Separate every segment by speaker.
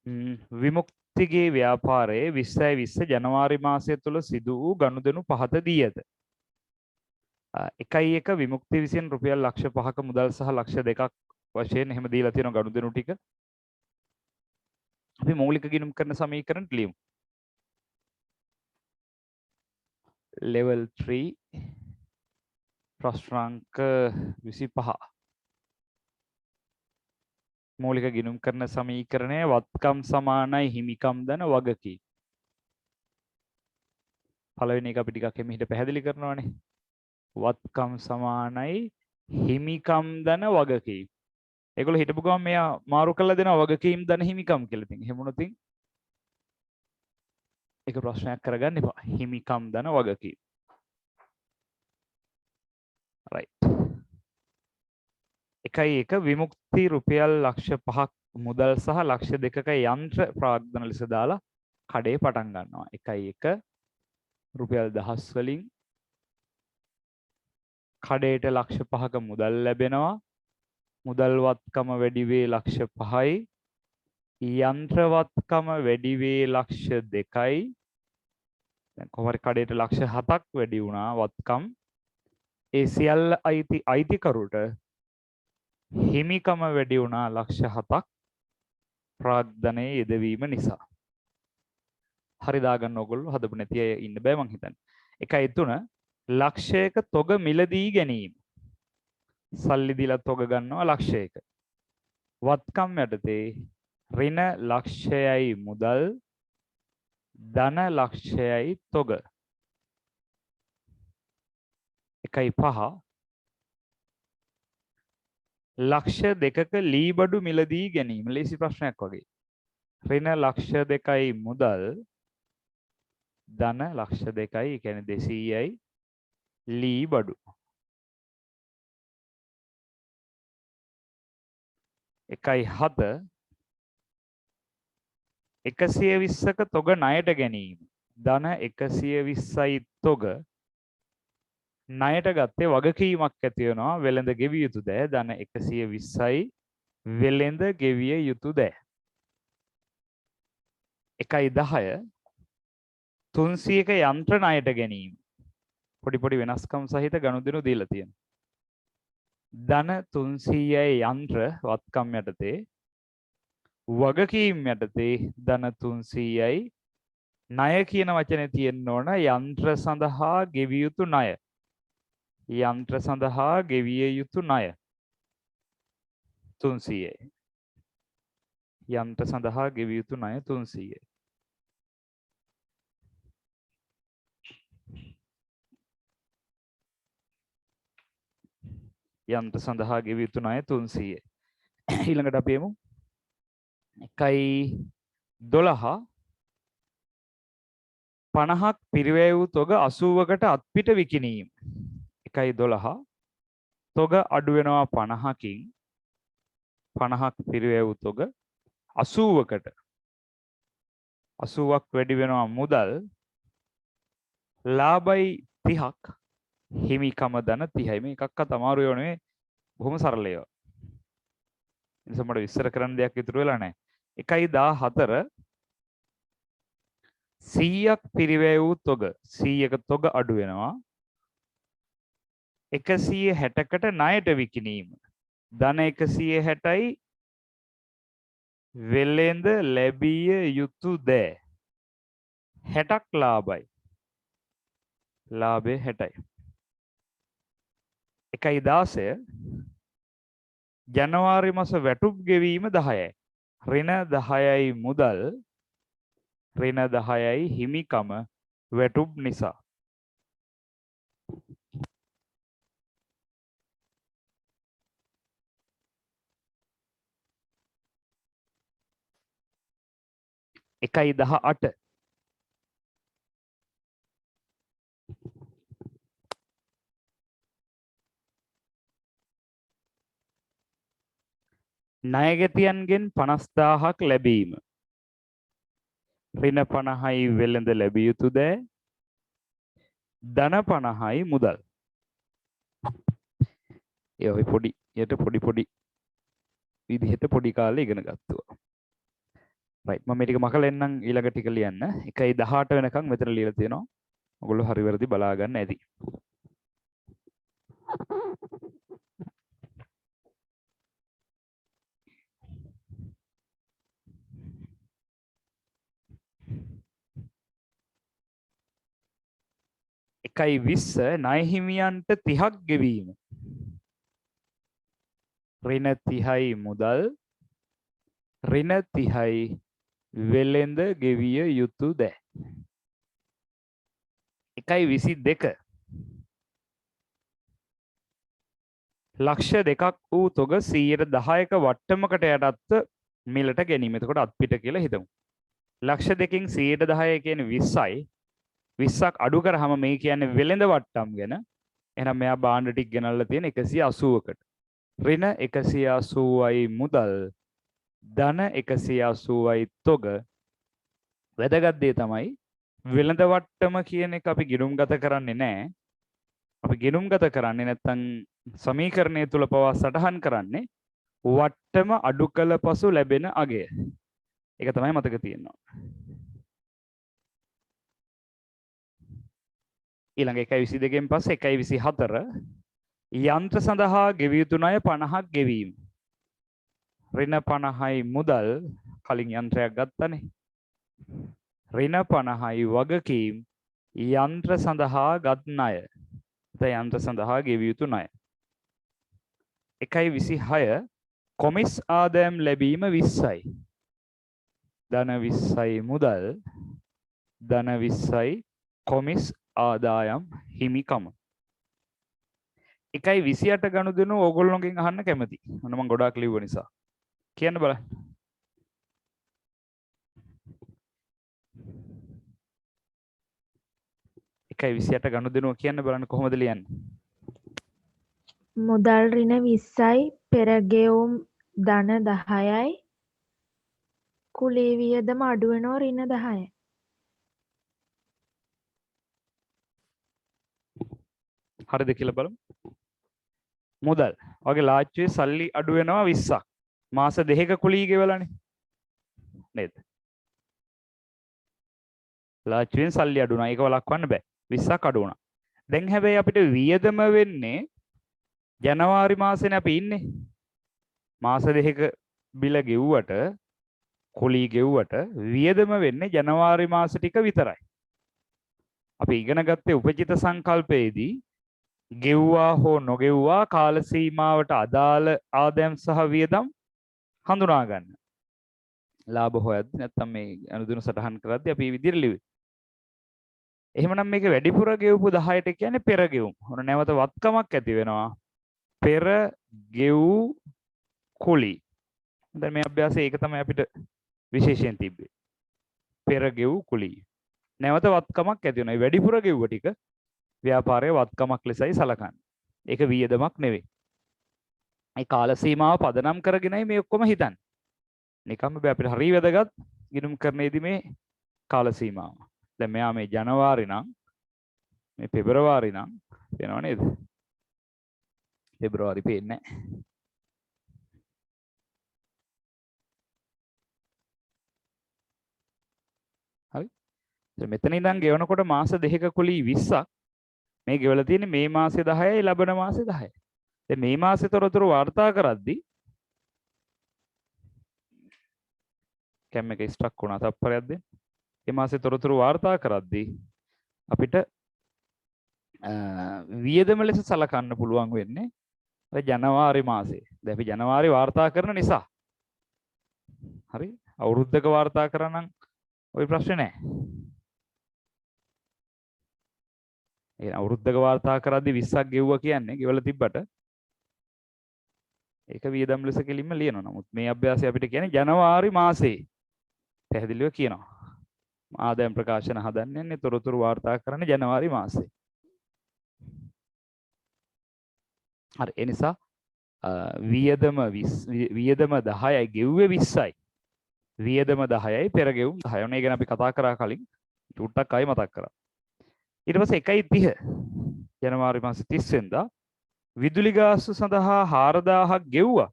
Speaker 1: විමුක්තිගේ ව්‍යාපාරයේ 2020 ජනවාරි මාසය තුල සිදු වූ ගනුදෙනු පහත දී ඇත. 1.1 විමුක්ති විසින් රුපියල් ලක්ෂ 5ක මුදල් සහ ලක්ෂ 2ක් වශයෙන් එහෙම දීලා තියෙන ගනුදෙනු ටික අපි මූලික ගිණුම් කරන සමීකරණ ලියමු. level 3 ප්‍රශ්නාංක 25 මූලික ගිණුම් කරන සමීකරණය වත්කම් සමානයි හිමිකම් ධන වගකීම්. පළවෙනි එක අපි ටිකක් එමෙහිට පැහැදිලි කරනවානේ. වත්කම් සමානයි හිමිකම් ධන වගකීම්. ඒගොල්ලෝ හිටපු ගමන් මෙයා මාරු කරලා දෙනවා වගකීම් ධන හිමිකම් කියලා. ඉතින් එහෙම වුණොත් ඒක ප්‍රශ්නයක් කරගන්න එපා. හිමිකම් ධන වගකීම්. right. 1.1 විමුක්ති රුපියල් ලක්ෂ 5ක් මුදල් සහ ලක්ෂ 2ක යන්ත්‍ර ප්‍රාග්ධන ලෙස දාලා කඩේ පටන් ගන්නවා. 1.1 රුපියල් දහස් වලින් කඩේට ලක්ෂ 5ක මුදල් ලැබෙනවා. මුදල් වත්කම වැඩි වේ ලක්ෂ 5යි. යන්ත්‍ර වත්කම වැඩි වේ ලක්ෂ 2යි. දැන් කොහොමද කඩේට ලක්ෂ 7ක් වැඩි වුණා වත්කම්. ඒ සියල්ල අයිතිකරුට හිමිකම වැඩි වුණා ලක්ෂ 7ක් ප්‍රාග්ධනයේ යෙදවීම නිසා. හරි දාගන්න ඕගොල්ලෝ හදපු නැති අය ඉන්න බෑ මං හිතන්නේ. 1.3 ලක්ෂයක තොග මිලදී ගැනීම. සල්ලි දීලා තොග ගන්නවා ලක්ෂයක. වත්කම් යටතේ ඍණ ලක්ෂයයි මුදල් ධන ලක්ෂයයි තොග. 1.5 ලක්ෂ 2ක ලී බඩු මිලදී ගැනීම. ලේසි ප්‍රශ්නයක් වගේ. ඍණ ලක්ෂ 2යි මුදල් ධන ලක්ෂ 2යි කියන්නේ 200යි ලී බඩු. 1.7 120ක තොග ණයට ගැනීම. ධන 120යි තොග ණයට ගත්තේ වගකීමක් ඇති වෙනවා වෙළඳ ගෙවිය යුතු දෑ. ධන 120යි වෙළඳ ගෙවිය යුතු දෑ. 1.10 300ක යන්ත්‍ර ණයට ගැනීම. පොඩි වෙනස්කම් සහිත ගනුදෙනු දීලා තියෙනවා. ධන 300යි යන්ත්‍ර වත්කම් යටතේ වගකීම් යටතේ ධන 300යි ණය කියන වචනේ තියෙන්න ඕන යන්ත්‍ර සඳහා ගෙවිය යුතු ණය. යන්ත්‍ර සඳහා ගෙවිය යුතු ණය 300යි. යන්ත්‍ර සඳහා ගෙවිය යුතු ණය 300යි. යන්ත්‍ර සඳහා ගෙවිය යුතු ණය 300යි. ඊළඟට අපි එමු 1.12 50ක් පිරිවැය වූ තොග 80කට අත්පිට විකිණීම. 1.12 තොග අඩු වෙනවා 50කින් 50ක් පිරිවැය වූ තොග 80කට 80ක් වැඩි වෙනවා මුදල් ලාභයි 30ක් හිමිකම ධන 30යි. මේ එකක්වත් අමාරු ඒවා නෙවෙයි බොහොම සරල ඒවා. නිසා මට විස්තර කරන්න දෙයක් ඉතුරු වෙලා නැහැ. 1.14 100ක් පිරිවැය වූ තොග 100ක තොග අඩු වෙනවා 160කට ණයට විකිණීම. ධන 160යි වෙළඳ ලැබිය යුතු දෑ 60ක් ලාභයි. ලාභය 60යි. 1.16 ජනවාරි මාස වැටුප් ගෙවීම 10යි. ඍණ 10යි මුදල් ඍණ 10යි හිමිකම වැටුප් නිසා. එකයි 18 ණයගැතියන්ගෙන් 50000ක් ලැබීම. ඍණ 50යි වෙළඳ ලැබිය යුතු දෑ ධන 50යි මුදල්. ඒ ඔය පොඩි විදිහට පොඩි කාලේ ඉගෙන ගත්තා. රයිට් මම මේ ටික මකලා එන්නම් ඊළඟ ටික ලියන්න 1:18 වෙනකන් මෙතන ලියලා තියෙනවා ඔයගොල්ලෝ හරි වැරදි බලා ගන්න ඇති එකයි 20 ණය හිමියන්ට 30ක් ගෙවීම ඍණ 30යි මුදල් ඍණ 30යි වෙළෙඳ ගෙවිය යුතු දෑ 1:22 ලක්ෂ 2ක් වූ තොග 10%ක වට්ටමකට යටත්ව මිලට ගැනීම. එතකොට අත්පිට කියලා හිතමු. ලක්ෂ 2කින් 10% කියන්නේ 20යි. 20ක් අඩු කරාම මේ කියන්නේ වෙළෙඳ වට්ටම් ගැන. එහෙනම් මෙයා භාණ්ඩ ටික ගෙනල්ලා තියෙන 180කට. ඍණ 180යි මුදල්. ධන 180යි තොග. වැදගත් දේ තමයි වෙළඳ වට්ටම කියන එක අපි ගිණුම්ගත කරන්නේ නැහැ. අපි ගිණුම්ගත කරන්නේ නැත්නම් සමීකරණය තුල පවා සටහන් කරන්නේ වට්ටම අඩු කළ පසු ලැබෙන අගය. ඒක තමයි මතක තියෙනවා. ඊළඟ 1:22න් පස්සේ 1:24 යන්ත්‍ර සඳහා ගෙවිය යුතු ණය 50ක් ගෙවීම. ඍණ 50යි මුදල් කලින් යන්ත්‍රයක් ගත්තනේ. ඍණ 50යි වගකීම් යන්ත්‍ර සඳහා ගත් ණය. යන්ත්‍ර සඳහා ගෙවිය යුතු ණය. 1:26 කොමිස් ආදායම් ලැබීම 20යි. ධන 20යි මුදල්. ධන 20යි කොමිස් ආදායම් හිමිකම. 1:28 ගනුදෙනු ඕගොල්ලෝගෙන් අහන්න කැමති. මොන මම ගොඩාක් ලිව්ව නිසා. කියන්න බලන්න. 1:28 ගනුදෙනුව කියන්න බලන්න කොහොමද ලියන්නේ?
Speaker 2: මුදල් ඍණ 20යි පෙරගෙවුම් ධන 10යි කුලී වියදම අඩු වෙනවා ඍණ 10යි.
Speaker 1: හරිද කියලා බලමු. මුදල්. ඔයගේ ලාච්චුවේ සල්ලි අඩු වෙනවා 20ක්. මාස 2ක කුලී ගෙවලානේ. නේද? ලාච්චුවෙන් සල්ලි අඩු වුණා. ඒක වළක්වන්න බෑ. 20ක් අඩු වුණා. දැන් හැබැයි අපිට වියදම වෙන්නේ ජනවාරි මාසෙනේ අපි ඉන්නේ. මාස 2ක බිල ගෙව්වට කුලී ගෙව්වට වියදම වෙන්නේ ජනවාරි මාස ටික විතරයි. අපි ඉගෙන ගත්තේ උපජිත සංකල්පයේදී ගෙව්වා හෝ නොගෙව්වා කාල සීමාවට අදාළ ආදායම් සහ වියදම් හඳුනා ගන්න. ලාභ හොයද්දි නැත්නම් මේ අනුදුන සටහන් කරද්දී අපි මේ විදිහට ලිව්වේ. එහෙමනම් මේක වැඩිපුර ගෙවපු 10ට කියන්නේ පෙර ගෙවුම්. ඔන්න නැවත වත්කමක් ඇති වෙනවා. පෙර ගෙවූ කුලී. දැන් මේ අභ්‍යාසයේ ඒක තමයි අපිට විශේෂයෙන් තිබ්බේ. පෙර ගෙවූ කුලී. නැවත වත්කමක් ඇති වෙනවා. මේ වැඩිපුර ගෙවුව ටික ව්‍යාපාරයේ වත්කමක් ලෙසයි සලකන්නේ. ඒක වියදමක් නෙවෙයි. ඒ කාල සීමාව පදනම් කරගෙනයි මේ ඔක්කොම හිතන්නේ. නිකම්ම බෑ අපිට හරිය වැදගත් ගිණුම් කරන්නේදී මේ කාල සීමාව. දැන් මෙයා මේ ජනවාරි නම් මේ පෙබරවාරි නම් වෙනව නේද? පෙබරවාරි පේන්නේ නැහැ. හරි. දැන් මෙතන ඉඳන් ගෙවනකොට මාස 2ක කුලී 20ක් මේ ගෙවලා තියෙන්නේ මේ මාසේ 10යි ලබන මාසේ 10යි. දැන් මේ මාසේ තොරතුරු වාර්තා කරද්දී කැම් එක ස්ටක් වුණා තප්පරයක් දෙන්න. මේ මාසේ තොරතුරු වාර්තා කරද්දී අපිට වියදම ලෙස සලකන්න පුළුවන් වෙන්නේ අර ජනවාරි මාසේ. දැන් අපි ජනවාරි වාර්තා කරන නිසා. හරි? අවුරුද්දක වාර්තා කරා නම් ওই ප්‍රශ්නේ නැහැ. ඒ අවුරුද්දක වාර්තා කරද්දී 20ක් ගෙවුවා කියන්නේ ගෙවලා තිබ්බට ඒක වියදම් ලෙස කෙලින්ම ලියනවා. නමුත් මේ අභ්‍යාසය අපිට කියන්නේ ජනවාරි මාසේ. පැහැදිලිව කියනවා. ආදායම් ප්‍රකාශන හදන්නේ තොරතුරු වාර්තා කරන ජනවාරි මාසේ. හරි ඒ නිසා වියදම 10යි ගෙව්වේ 20යි. වියදම 10යි පෙර ගෙවුම් 10යි. ඔන්න ඒ ගැන අපි කතා කරා කලින්. ටුට්ටක් ආයි මතක් කරා. ඊට පස්සේ 1:30 ජනවාරි මාසේ 30 වෙනිදා විදුලි ගාස්තු සඳහා 4000ක් ගෙව්වා.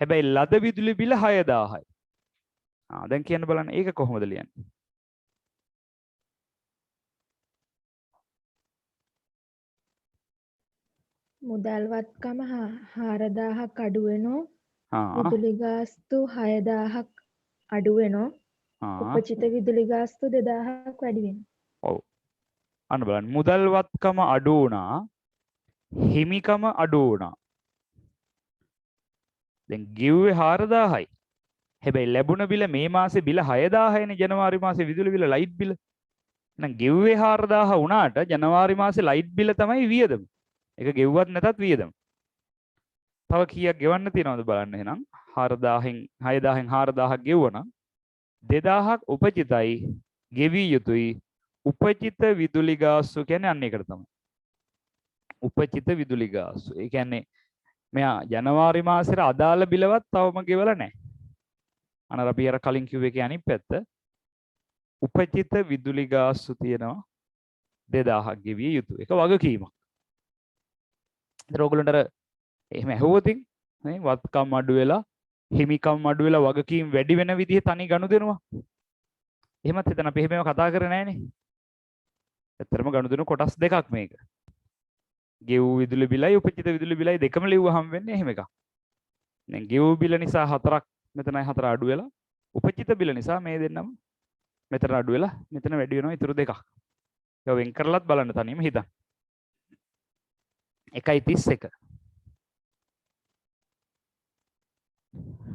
Speaker 1: හැබැයි ලද විදුලි බිල 6000යි. දැන් කියන්න බලන්න ඒක කොහොමද ලියන්නේ?
Speaker 2: මුදල්වත්කම 4000ක් අඩු වෙනෝ.
Speaker 1: ආ
Speaker 2: විදුලි ගාස්තු 6000ක් අඩු වෙනෝ.
Speaker 1: ආ
Speaker 2: උපචිත විදුලි ගාස්තු 2000ක් වැඩි වෙනවා.
Speaker 1: ඔව්. අන්න බලන්න මුදල්වත්කම අඩු වුණා, හිමිකම අඩු වුණා. දැන් ගෙව්වේ 4000යි. හැබැයි ලැබුණ බිල මේ මාසේ බිල 6000යිනේ, ජනවාරි මාසේ විදුලි බිල ලයිට් බිල. එහෙනම් ගෙව්වේ 4000 වුණාට ජනවාරි මාසේ ලයිට් බිල තමයි වියදම. ඒක ගෙව්වත් නැතත් වියදම. තව කීයක් ගෙවන්න තියෙනවද බලන්න එහෙනම්. 4000න් 6000න් 4000ක් ගෙවුවනම් 2000ක් උපචිතයි ගෙවිය යුතුයි. උපචිත විදුලි ගාස්තු කියන්නේ අන්න ඒකට තමයි. උපචිත විදුලි ගාස්තු. ඒ කියන්නේ මෙයා ජනවාරි මාසෙට අදාළ බිලවත් තවම ගෙවලා නැහැ. අනර අපි අර කලින් කිව්ව එකේ අනිත් පැත්ත. උපචිත විදුලි ගාස්තු තියෙනවා 2000ක් ගෙවිය යුතුයි. ඒක වගකීමක්. ඒතර ඔයගොල්ලන්ට අර එහෙම ඇහුවොතින් නේ වත්කම් අඩු වෙලා හිමිකම් අඩු වෙලා වගකීම් වැඩි වෙන විදිහේ තනි ගනුදෙනුවක්. එහෙමත් හිතන අපි එහෙමම කතා කරේ නැහනේ. ඇත්තටම ගනුදෙනු කොටස් දෙකක් මේක. ගෙවූ විදුලි බිලයි උපචිත විදුලි බිලයි දෙකම ලිව්වහම වෙන්නේ එහෙම එකක්. දැන් ගෙවූ බිල නිසා 4ක් මෙතනයි 4 අඩු වෙලා උපචිත බිල නිසා මේ දෙන්නම මෙතන අඩු වෙලා මෙතන වැඩි වෙනවා ඊටු දෙකක්. ඒක වෙන් කරලත් බලන්න තනියම හිතන්න. 1.31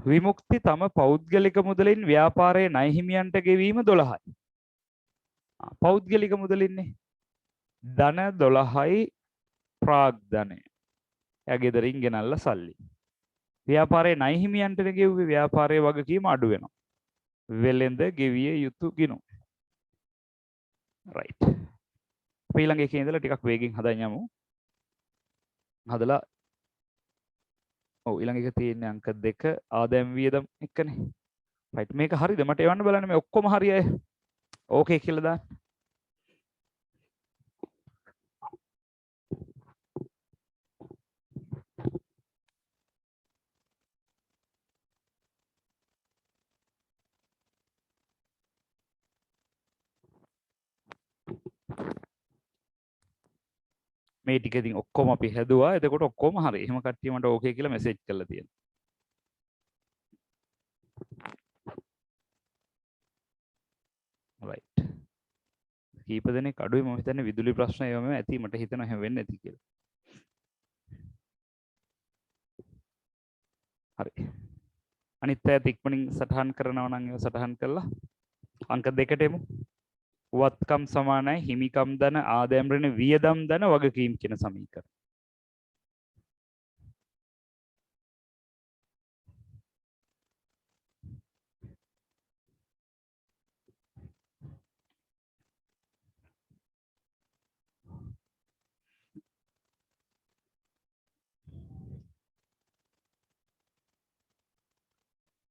Speaker 1: විමුක්ති තම පෞද්ගලික මුදලින් ව්‍යාපාරයේ ණය හිමියන්ට ගෙවීම 12යි. පෞද්ගලික මුදලින්නේ ධන 12යි ප්‍රාග්ධනය. එයා ගෙදරින් ගෙනල්ලා සල්ලි. ව්‍යාපාරයේ ණය හිමියන්ට ගෙව්වේ ව්‍යාපාරයේ වගකීම අඩු වෙනවා. වෙළෙඳ ගෙවිය යුතු ගිණුම්. රයිට්. අපි ඊළඟ එකේ ඉඳලා ටිකක් වේගෙන් හදන්න යමු. හදලා ඔව් ඊළඟ එක තියෙන්නේ අංක 2 ආදායම් වියදම් එක්කනේ. රයිට් මේක හරියද? මට එවන්න බලන්න මේ ඔක්කොම හරි අය. ඕකේ කියලා දාන්න. මේ ටික ඉතින් ඔක්කොම අපි හැදුවා. එතකොට ඔක්කොම හරි. එහෙම කට්ටිය මට ඕකේ කියලා මෙසේජ් කරලා තියෙනවා. රයිට්. කීප දෙනෙක් අඩුයි මම හිතන්නේ විදුලි ප්‍රශ්න ඒවම ඇති. මට හිතෙනවා එහෙම වෙන්නේ නැති කියලා. හරි. අනිත් අයත් ඉක්මනින් සටහන් කරනවා නම් ඒව සටහන් කරලා අංක 2ට එමු. වත්කම් සමානයි හිමිකම් ධන ආදායම් ඍණ වියදම් ධන වගකීම් කියන සමීකරණ.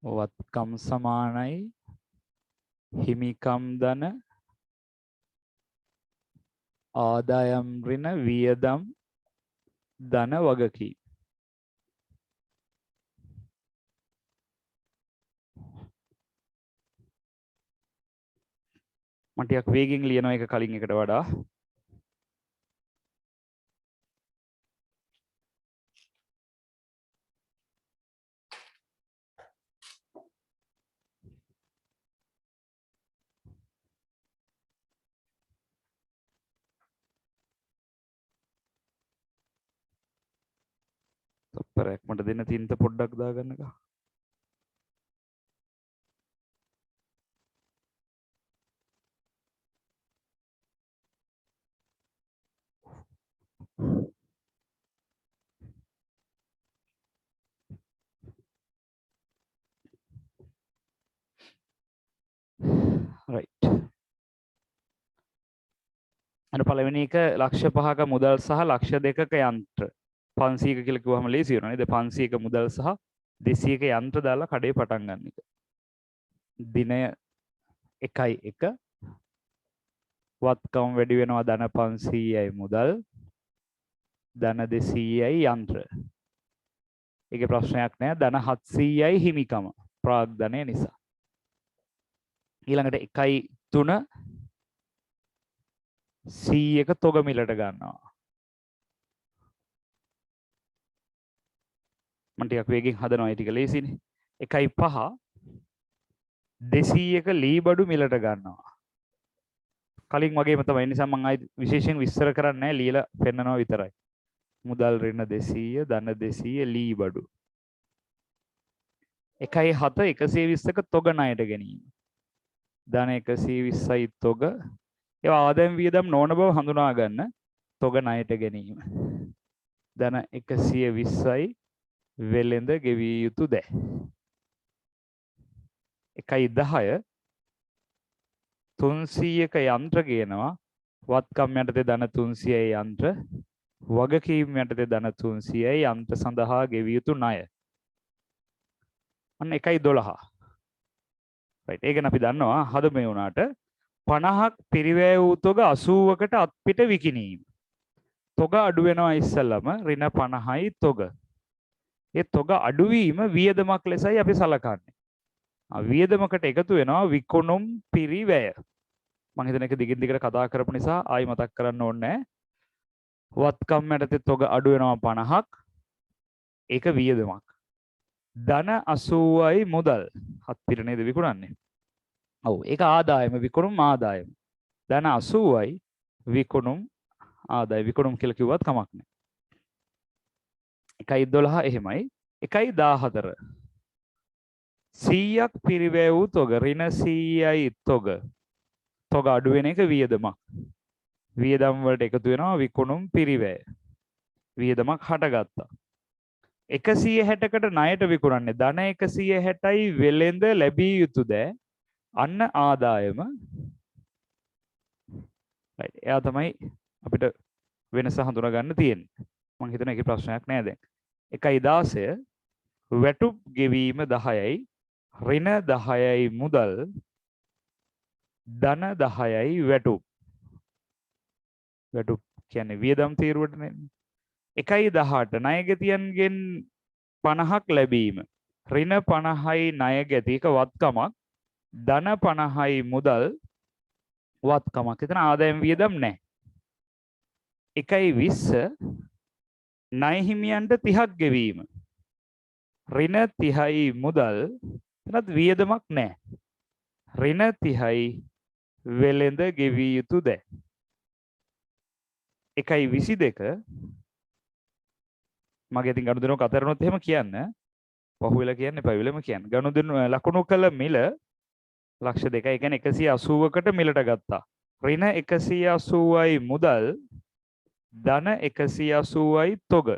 Speaker 1: වත්කම් සමානයි හිමිකම් ධන ආදායම් ඍණ වියදම් ධන වගකීම්. මම ටිකක් වේගෙන් ලියනවා එක කලින් එකට වඩා. තප්පරයක් මට දෙන්න තින්ත පොඩ්ඩක් දාගන්නකෝ. right. අර පළවෙනි එක ලක්ෂ 5ක මුදල් සහ ලක්ෂ 2ක යන්ත්‍ර 500ක කියලා කිව්වම ලේසි වෙනවනේ. දැන් 500ක මුදල් සහ 200ක යන්ත්‍ර දාලා කඩේ පටන් ගන්න එක. දිනය 1.1 වත්කම් වැඩි වෙනවා ධන 500යි මුදල් ධන 200යි යන්ත්‍ර. ඒකේ ප්‍රශ්නයක් නෑ. ධන 700යි හිමිකම ප්‍රාග්ධනය නිසා. ඊළඟට 1.3 100ක තොග මිලට ගන්නවා. මම ටිකක් වේගෙන් හදනවා ඒ ටික ලේසිනේ. 1.5 200ක ලී බඩු මිලට ගන්නවා. කලින් වගේම තමයි. ඒ නිසා මම ආයි විශේෂයෙන් විස්තර කරන්නේ නැහැ, ලියලා පෙන්නනවා විතරයි. මුදල් ඍණ 200 ධන 200 ලී බඩු. 1.7 120ක තොග ණයට ගැනීම. ධන 120යි තොග. ඒවා ආදායම් වියදම් නොවන බව හඳුනා ගන්න. තොග ණයට ගැනීම. ධන 120යි වෙළඳ ගෙවිය යුතු දෑ. 1.10 300ක යන්ත්‍ර ගේනවා. වත්කම් යටතේ ධන 300යි යන්ත්‍ර. වගකීම් යටතේ ධන 300යි යන්ත්‍ර සඳහා ගෙවිය යුතු ණය. අන්න 1.12. රයිට්. ඒක අපි දන්නවා. හද මේ වුණාට 50ක් පිරිවැය වූ තොග 80කට අත්පිට විකිණීම. තොග අඩු වෙනවා ඉස්සෙල්ලම ඍණ 50යි තොග. ඒ තොග අඩුවීම වියදමක් ලෙසයි අපි සලකන්නේ. වියදමකට එකතු වෙනවා විකුණුම් පිරිවැය. මම හිතන එක දිගින් දිගට කතා කරපු නිසා ආයි මතක් කරන්න ඕනේ නැහැ. වත්කම් යටතේ තොග අඩු වෙනවා 50ක්. ඒක වියදමක්. ධන 80යි මුදල්. හත් පිට නේද විකුණන්නේ? ඔව් ඒක ආදායම විකුණුම් ආදායම. ධන 80යි විකුණුම් ආදාය. විකුණුම් කියලා කිව්වත් කමක් නැහැ. 1.12 එහෙමයි. 1.14 100ක් පිරිවැය වූ තොග ඍණ 100යි තොග. තොග අඩු වෙන එක වියදමක්. වියදම් වලට එකතු වෙනවා විකුණුම් පිරිවැය. වියදමක් හටගත්තා. 160කට ණයට විකුණන්නේ. ධන 160යි වෙළඳ ලැබිය යුතු දෑ. අන්න ආදායම. right. එයා තමයි අපිට වෙනස හඳුනා ගන්න තියෙන්නේ. මම හිතන එකේ ප්‍රශ්නයක් නෑ දැන්. 1.16 වැටුප් ගෙවීම 10යි ඍණ 10යි මුදල් ධන 10යි වැටුප්. වැටුප් කියන්නේ වියදම් තීරුවට නේ. 1.18 ණයගැතියන්ගෙන් 50ක් ලැබීම. ඍණ 50යි ණයගැතික වත්කමක්. ධන 50යි මුදල් වත්කමක්. එතන ආදායම් වියදම් නැහැ. 1.20 ණය හිමියන්ට 30ක් ගෙවීම. ඍණ 30යි මුදල්. එතනත් වියදමක් නැහැ. ඍණ 30යි වෙළඳ ගෙවිය යුතු දෑ. 1.22 මගේ ඉතින් ගනුදෙනුවක අතරනොත් එහෙම කියන්න. පහුවෙලා කියන්න එපා. වෙලෙම කියන්න. ගනුදෙනු ලකුණු කළ මිල ලක්ෂ 2යි. ඒ කියන්නේ 180කට මිලට ගත්තා. ඍණ 180යි මුදල් ධන 180යි තොග.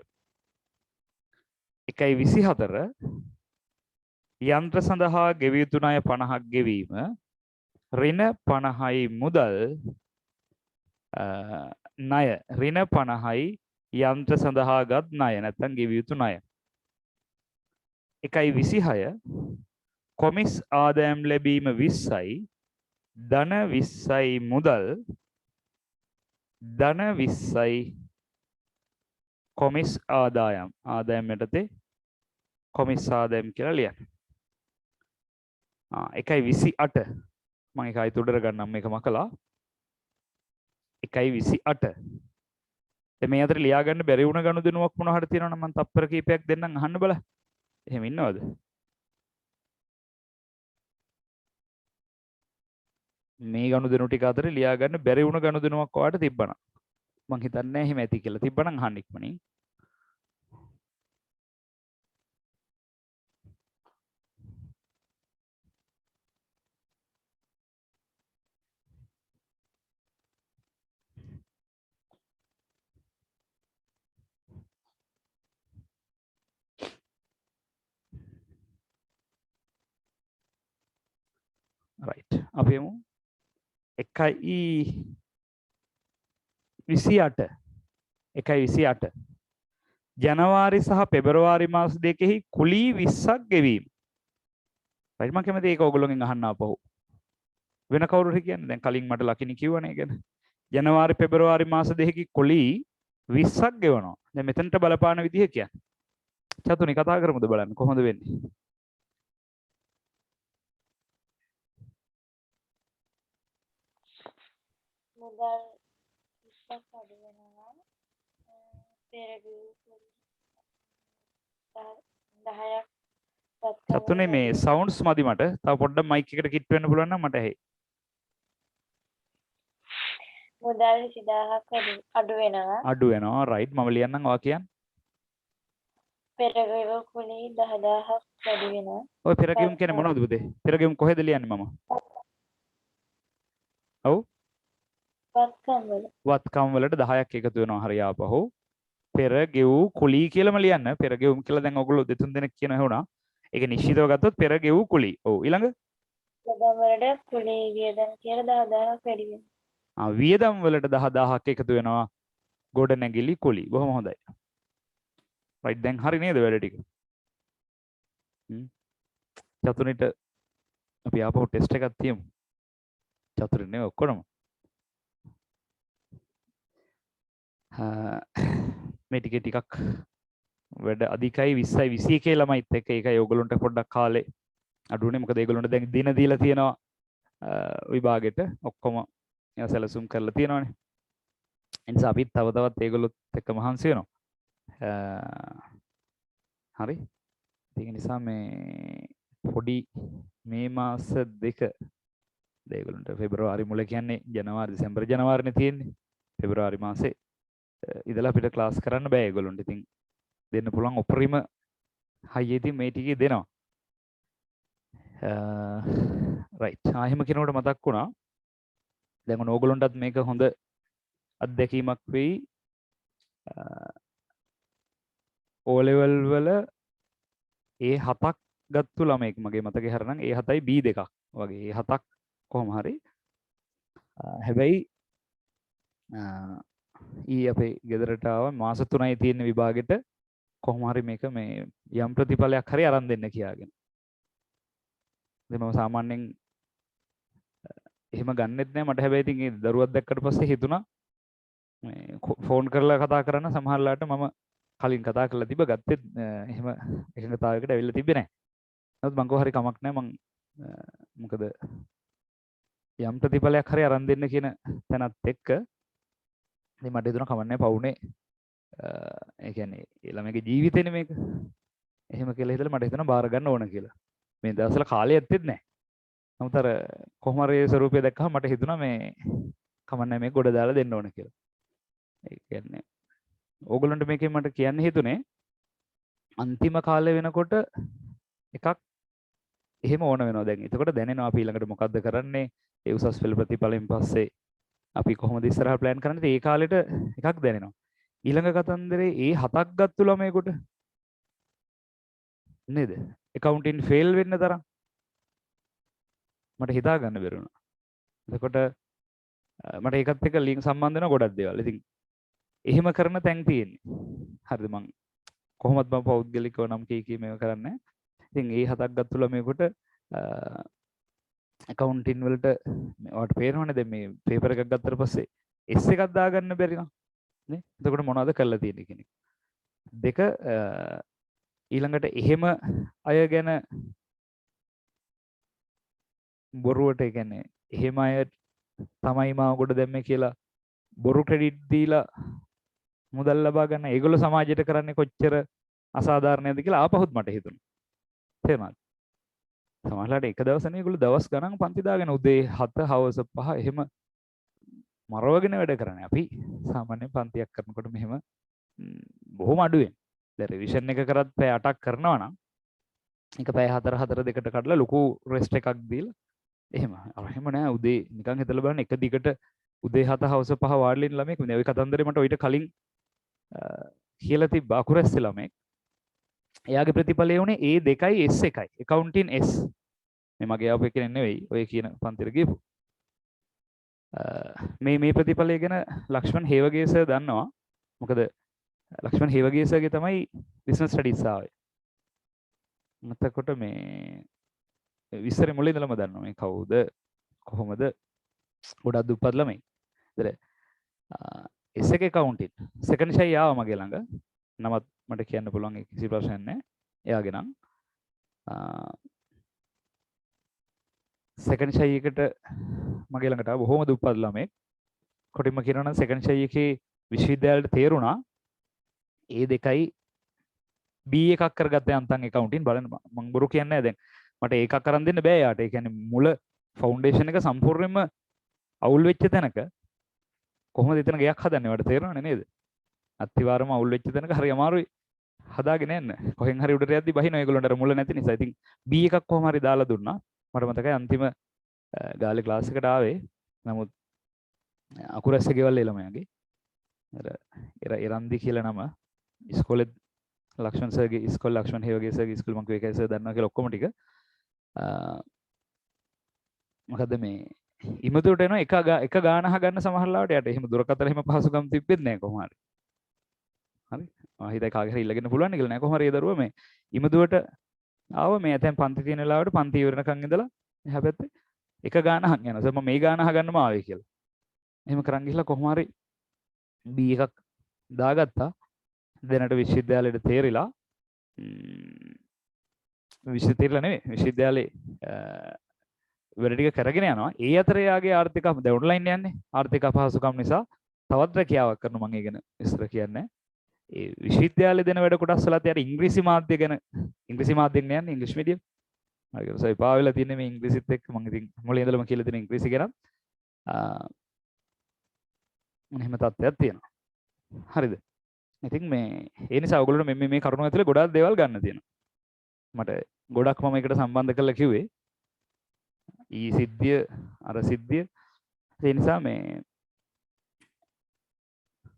Speaker 1: 1.24 යන්ත්‍ර සඳහා ගෙවිය යුතු ණය 50ක් ගෙවීම. ඍණ 50යි මුදල් ණය ඍණ 50යි යන්ත්‍ර සඳහා ගත් ණය නැත්නම් ගෙවිය යුතු ණය. 1.26 කොමිස් ආදායම් ලැබීම 20යි ධන 20යි මුදල් ධන 20යි කොමිස් ආදායම්. ආදායම් යටතේ කොමිස් ආදායම් කියලා ලියන්න. 1.28 මම ඒක ආයෙත් උඩට ගන්නම් මේක මකලා. 1.28 මේ අතර ලියා ගන්න බැරි වුණ ගනුදෙනුවක් මොනවා හරි තියෙනවනම් මම තප්පර කීපයක් දෙන්නම් අහන්න බලන්න. එහෙම ඉන්නවද? මේ ගනුදෙනු ටික අතර ලියා ගන්න බැරි වුණ ගනුදෙනුවක් ඔයාලට තිබ්බනම් මං හිතන්නේ එහෙම ඇති කියලා. තිබ්බනම් අහන්න ඉක්මනින්. right. අපි යමු 1.28 1.28 ජනවාරි සහ පෙබරවාරි මාස දෙකෙහි කුලී 20ක් ගෙවීම. right. මම කැමති ඒක ඔයගොල්ලෝගෙන් අහන්න ආපහු. වෙන කවුරුහරි කියන්නේ දැන් කලින් මට ලකිනි කිව්වනේ ගැන. ජනවාරි පෙබරවාරි මාස දෙකකි කුලී 20ක් ගෙවනවා. දැන් මෙතනට බලපාන විදිහ කියන්නේ. චතුනි කතා කරමුද බලන්න කොහොමද වෙන්නේ? චතුනේ මේ සවුන්ඩ්ස් මදි මට. තව පොඩ්ඩක් මයික් එකට කිට් වෙන්න පුළුවන් නම් මට ඇහි. අඩු වෙනවා. රයිට්. මම ලියන්නම් ඔයා කියන්න. ඔය පෙරගියුම් කියන්නේ මොනවද පුතේ? පෙරගියුම් කොහෙද ලියන්නේ මම? ඔව්. වත්කම් වලට 10ක් එකතු වෙනවා හරිය ආපහු. පෙර ගෙවූ කුලී කියලාම ලියන්න. පෙර ගෙවුම් කියලා දැන් ඔයගොල්ලෝ දෙතුන් දෙනෙක් කියනවා වුණා. ඒක නිශ්චිතව ගත්තොත් පෙර ගෙවූ කුලී. ඔව් ඊළඟ වියදම් වලට 10000ක් එකතු වෙනවා. ගොඩ නැගිලි කුලී. බොහොම හොඳයි. රයිට් දැන් හරි නේද වැඩ ටික? චතුරිට අපි ආපහු ටෙස්ට් එකක් තියමු. චතුරින් නේ ඔක්කොම. මේ ටිකක් වැඩ අධිකයි 20යි 21 ළමයිත් එක්ක ඒකයි ඔයගොල්ලන්ට පොඩ්ඩක් කාලේ අඩුනේ. මොකද ඒගොල්ලන්ට දැන් දින දීලා තියෙනවා විභාගෙට ඔක්කොම ඒවා සැලසුම් කරලා තියෙනවානේ. ඒ නිසා අපිත් තව තවත් ඒගොල්ලොත් එක්ක මහන්සි වෙනවා. හරි. ඒක නිසා මේ පොඩි මේ මාස දෙක ඒගොල්ලන්ට පෙබරවාරි මුල කියන්නේ ජනවාරි දෙසැම්බර් ජනවාරිනේ තියෙන්නේ. පෙබරවාරි මාසේ ඉඳලා අපිට ක්ලාස් කරන්න බෑ ඒගොල්ලන්ට. ඉතින් දෙන්න පුළුවන් උපරිම හයිය ඉතින් මේ ටිකේ දෙනවා. රයිට්. එහෙම කෙනෙකුට මතක් වුණා. දැන් ඕගොල්ලන්ටත් මේක හොඳ අත්දැකීමක් වෙයි. O level වල ඒ 7ක් ගත්තු ළමෙක් මගේ මතකේ හරනම් ඒ 7යි B දෙකක් වගේ ඒ 7ක් කොහොම හරි. හැබැයි අපේ ගෙදරට ආව මාස 3යි තියෙන විභාගෙට කොහොම හරි මේක මේ යම් ප්‍රතිඵලයක් හරි අරන් දෙන්න කියාගෙන. ඉතින් මම සාමාන්‍යයෙන් එහෙම ගන්නෙත් නෑ. මට හැබැයි ඉතින් ඒ දරුවක් දැක්කට පස්සේ හිතුණා මේ ෆෝන් කරලා කතා කරන්න සමහරලාට මම කලින් කතා කරලා තිබ්බ ගත්තෙත් එහෙම එකඟතාවයකට ඇවිල්ලා තිබ්බේ නෑ. නමුත් මං කොහොම හරි කමක් නෑ. මං මොකද යම් ප්‍රතිඵලයක් හරි අරන් දෙන්න කියන තැනත් එක්ක ඉතින් මට හිතුණා කමන්නේ පවුනේ ඒ කියන්නේ ළමයිගේ ජීවිතේනේ මේක. එහෙම කියලා හිතලා මට හිතුණා බාර ගන්න ඕන කියලා. මේ දවස්වල කාලය ඇත්තෙත් නැහැ. නමුත් අර කොහොම හරි ඒ ස්වරූපය දැක්කම මට හිතුණා මේ කමන්නේ මේ ගොඩ දාලා දෙන්න ඕන කියලා. ඒ කියන්නේ ඕගොල්ලන්ට මේකෙන් මට කියන්න හිතුනේ අන්තිම කාලේ වෙනකොට එකක් එහෙම ඕන වෙනවා දැන්. එතකොට දැනෙනවා අපි ඊළඟට මොකද්ද කරන්නේ? ඒ උසස් පෙළ ප්‍රතිඵලෙන් පස්සේ අපි කොහොමද ඉස්සරහට ප්ලෑන් කරන්නේ? ඒ කාලෙට එකක් දැනෙනවා. ඊළඟ කතන්දරේ ඒ 7ක් ගත්තු ළමයෙකුට නේද? accounting fail වෙන්න තරම් මට හිතා ගන්න බැරි වුණා. එතකොට මට ඒකත් එක්ක ලින්ක් සම්බන්ධ වෙන ගොඩක් දේවල්. ඉතින් එහෙම කරන තැන් තියෙන්නේ. හරිද? මං කොහොමද මම පෞද්ගලිකව නම් කී මේව කරන්නේ. ඉතින් ඒ 7ක් ගත්තු ළමයෙකුට accounting වලට ඔයාලට පේනවනේ දැන් මේ පේපර් එකක් ගත්තට පස්සේ S එකක් දාගන්න බැරි නා නේ. එතකොට මොනවද කරලා තියෙන්නේ කියන එක. දෙක ඊළඟට එහෙම අය ගැන බොරුවට ඒ කියන්නේ එහෙම අය තමයි මාව ගොඩ දැම්මේ කියලා බොරු ක්‍රෙඩිට් දීලා මුදල් ලබා ගන්න ඒගොල්ලෝ සමාජයට කරන්නේ කොච්චර අසාධාරණයක්ද කියලා ආපහුත් මට හිතුණා. තේරුණාද? සමහරවිට එක දවසනේ ඒගොල්ලෝ දවස් ගණන් පන්ති දාගෙන උදේ 7 හවස 5 එහෙම මරවගෙන වැඩ කරන්නේ. අපි සාමාන්‍යයෙන් පන්තියක් කරනකොට මෙහෙම බොහොම අඩුවෙන්. දැන් රිවිෂන් එක කරත් පැය 8ක් කරනවා නම් එක පැය 4 දෙකට කඩලා ලොකු රෙස්ට් එකක් දීලා එහෙම. එහෙම නෑ උදේ නිකන් හිතලා බලන්න එක දිගට උදේ 7 හවස 5 වාඩිලා ඉන්න ළමෙක් නේ. ওই කතන්දරේ මට ඊට කලින් කියලා තිබ්බ අකුරැස්සේ ළමෙක්. එයාගේ ප්‍රතිඵලය උනේ A2යි S1යි. accounting S. මේ මගේ ආපු එකනේ නෙවෙයි. ඔය කියන පන්තිර ගිහපු. මේ ප්‍රතිඵලය ගැන ලක්ෂ්මන් හේවගේ සර් දන්නවා. මොකද ලක්ෂ්මන් හේවගේ සර්ගේ තමයි බිස්නස් ස්ටඩීස් ආවේ. එතකොට මේ විස්තරේ මුලින් ඉඳලම දන්නවා මේ කවුද කොහොමද ගොඩක් දුප්පත් ළමයි. ඒතර S1 accounting second shy ආවා මගේ ළඟ. නමත් මට කියන්න පුළුවන් ඒ කිසි ප්‍රශ්නයක් නැහැ. එයාගේ නම් second shy එකට මගේ ළඟට ආව බොහොම දුප්පත් ළමෙක්. කොටින්ම කියනවා නම් සෙකන්ඩ් ෂයි එකේ විශ්වවිද්‍යාලයට තේරුණා ඒ දෙකයි B එකක් කරගත්ත යන්තම් accounting බලන්න මම බොරු කියන්නේ නැහැ දැන් මට ඒකක් කරන් දෙන්න බෑ යාට ඒ කියන්නේ මුල ෆවුන්ඩේෂන් එක සම්පූර්ණයෙන්ම අවුල් වෙච්ච තැනක කොහොමද එතන ගයක් හදන්නේ වට තේරෙනවනේ නේද අත්තිවාරම අවුල් වෙච්ච තැනක හරි අමාරුයි හදාගෙන යන්න කොහෙන් හරි උඩට යද්දි බහිනවා ඒගොල්ලන්ට අර මුල නැති නිසා ඉතින් B එකක් කොහොම හරි දාලා දුන්නා මට මතකයි අන්තිම ගාලේ ක්ලාස් එකට ආවේ නමුත් අකුරැස්ස ගෙවල් ළමයාගේ අර එරන්දි කියලා නම ඉස්කෝලේ ලක්ෂණ සර්ගේ ඉස්කෝල ලක්ෂණ හේවගේ සර්ගේ ඉස්කෝල මම කිව්වේ සර් දන්නවා කියලා ඔක්කොම ටික මොකද මේ ඉමතුරට එනවා එක ගාන අහගන්න සමහර ලාවට යට එහෙම දුරකථන එහෙම පහසුකම් තිබෙන්නේ නැහැ කොහොම හරි හරි මම හිතයි කාගේ හරි ඉල්ලගෙන පුළුවන් නේ කියලා නෑ කොහොම හරි ඒ දරුවා මේ ඉමතුරට ආව මේ ඇතැම් පන්ති තියෙන ලාවට පන්ති ඉවරනකන් ඉඳලා එහා පැත්තේ එක ගාන අහන් යනවා සර් මම මේ ගාන අහගන්නම ආවේ කියලා එහෙම කරන් ගිහලා කොහොම හරි B එකක් දාගත්තා දැනට විශ්වවිද්‍යාලයට තේරිලා විශ්වවිද්‍යාලේ වැඩ ටික කරගෙන යනවා. ඒ අතරේ යාගේ ආර්ථික දැන් ඔන්ලයින් යන්නේ. ආර්ථික අපහසුකම් නිසා තවත් රැකියාවක් කරනවා මම ඒ ගැන විස්තර කියන්නේ. ඒ විශ්වවිද්‍යාලේ දෙන වැඩ කොටස් වලත් යාට ඉංග්‍රීසි මාධ්‍ය ගැන ඉංග්‍රීසි මාධ්‍යෙන් යන්නේ ඉංග්‍රීසි මීඩියම්. හරි ඒක සයි පාවෙලා තියෙන්නේ මේ ඉංග්‍රීසිත් එක්ක මම ඉතින් මුලින් ඉඳලම කියලා දෙන ඉංග්‍රීසි ගැන. එහෙම තත්ත්වයක් තියෙනවා. හරිද? ඉතින් මේ ඒ නිසා ඔයගොල්ලෝ මේ කරුණු ඇතුලේ ගොඩාක් දේවල් ගන්න තියෙනවා. මට ගොඩක් මම ඒකට සම්බන්ධ කරලා කිව්වේ ඊ සිද්ධිය අර සිද්ධිය ඒ නිසා මේ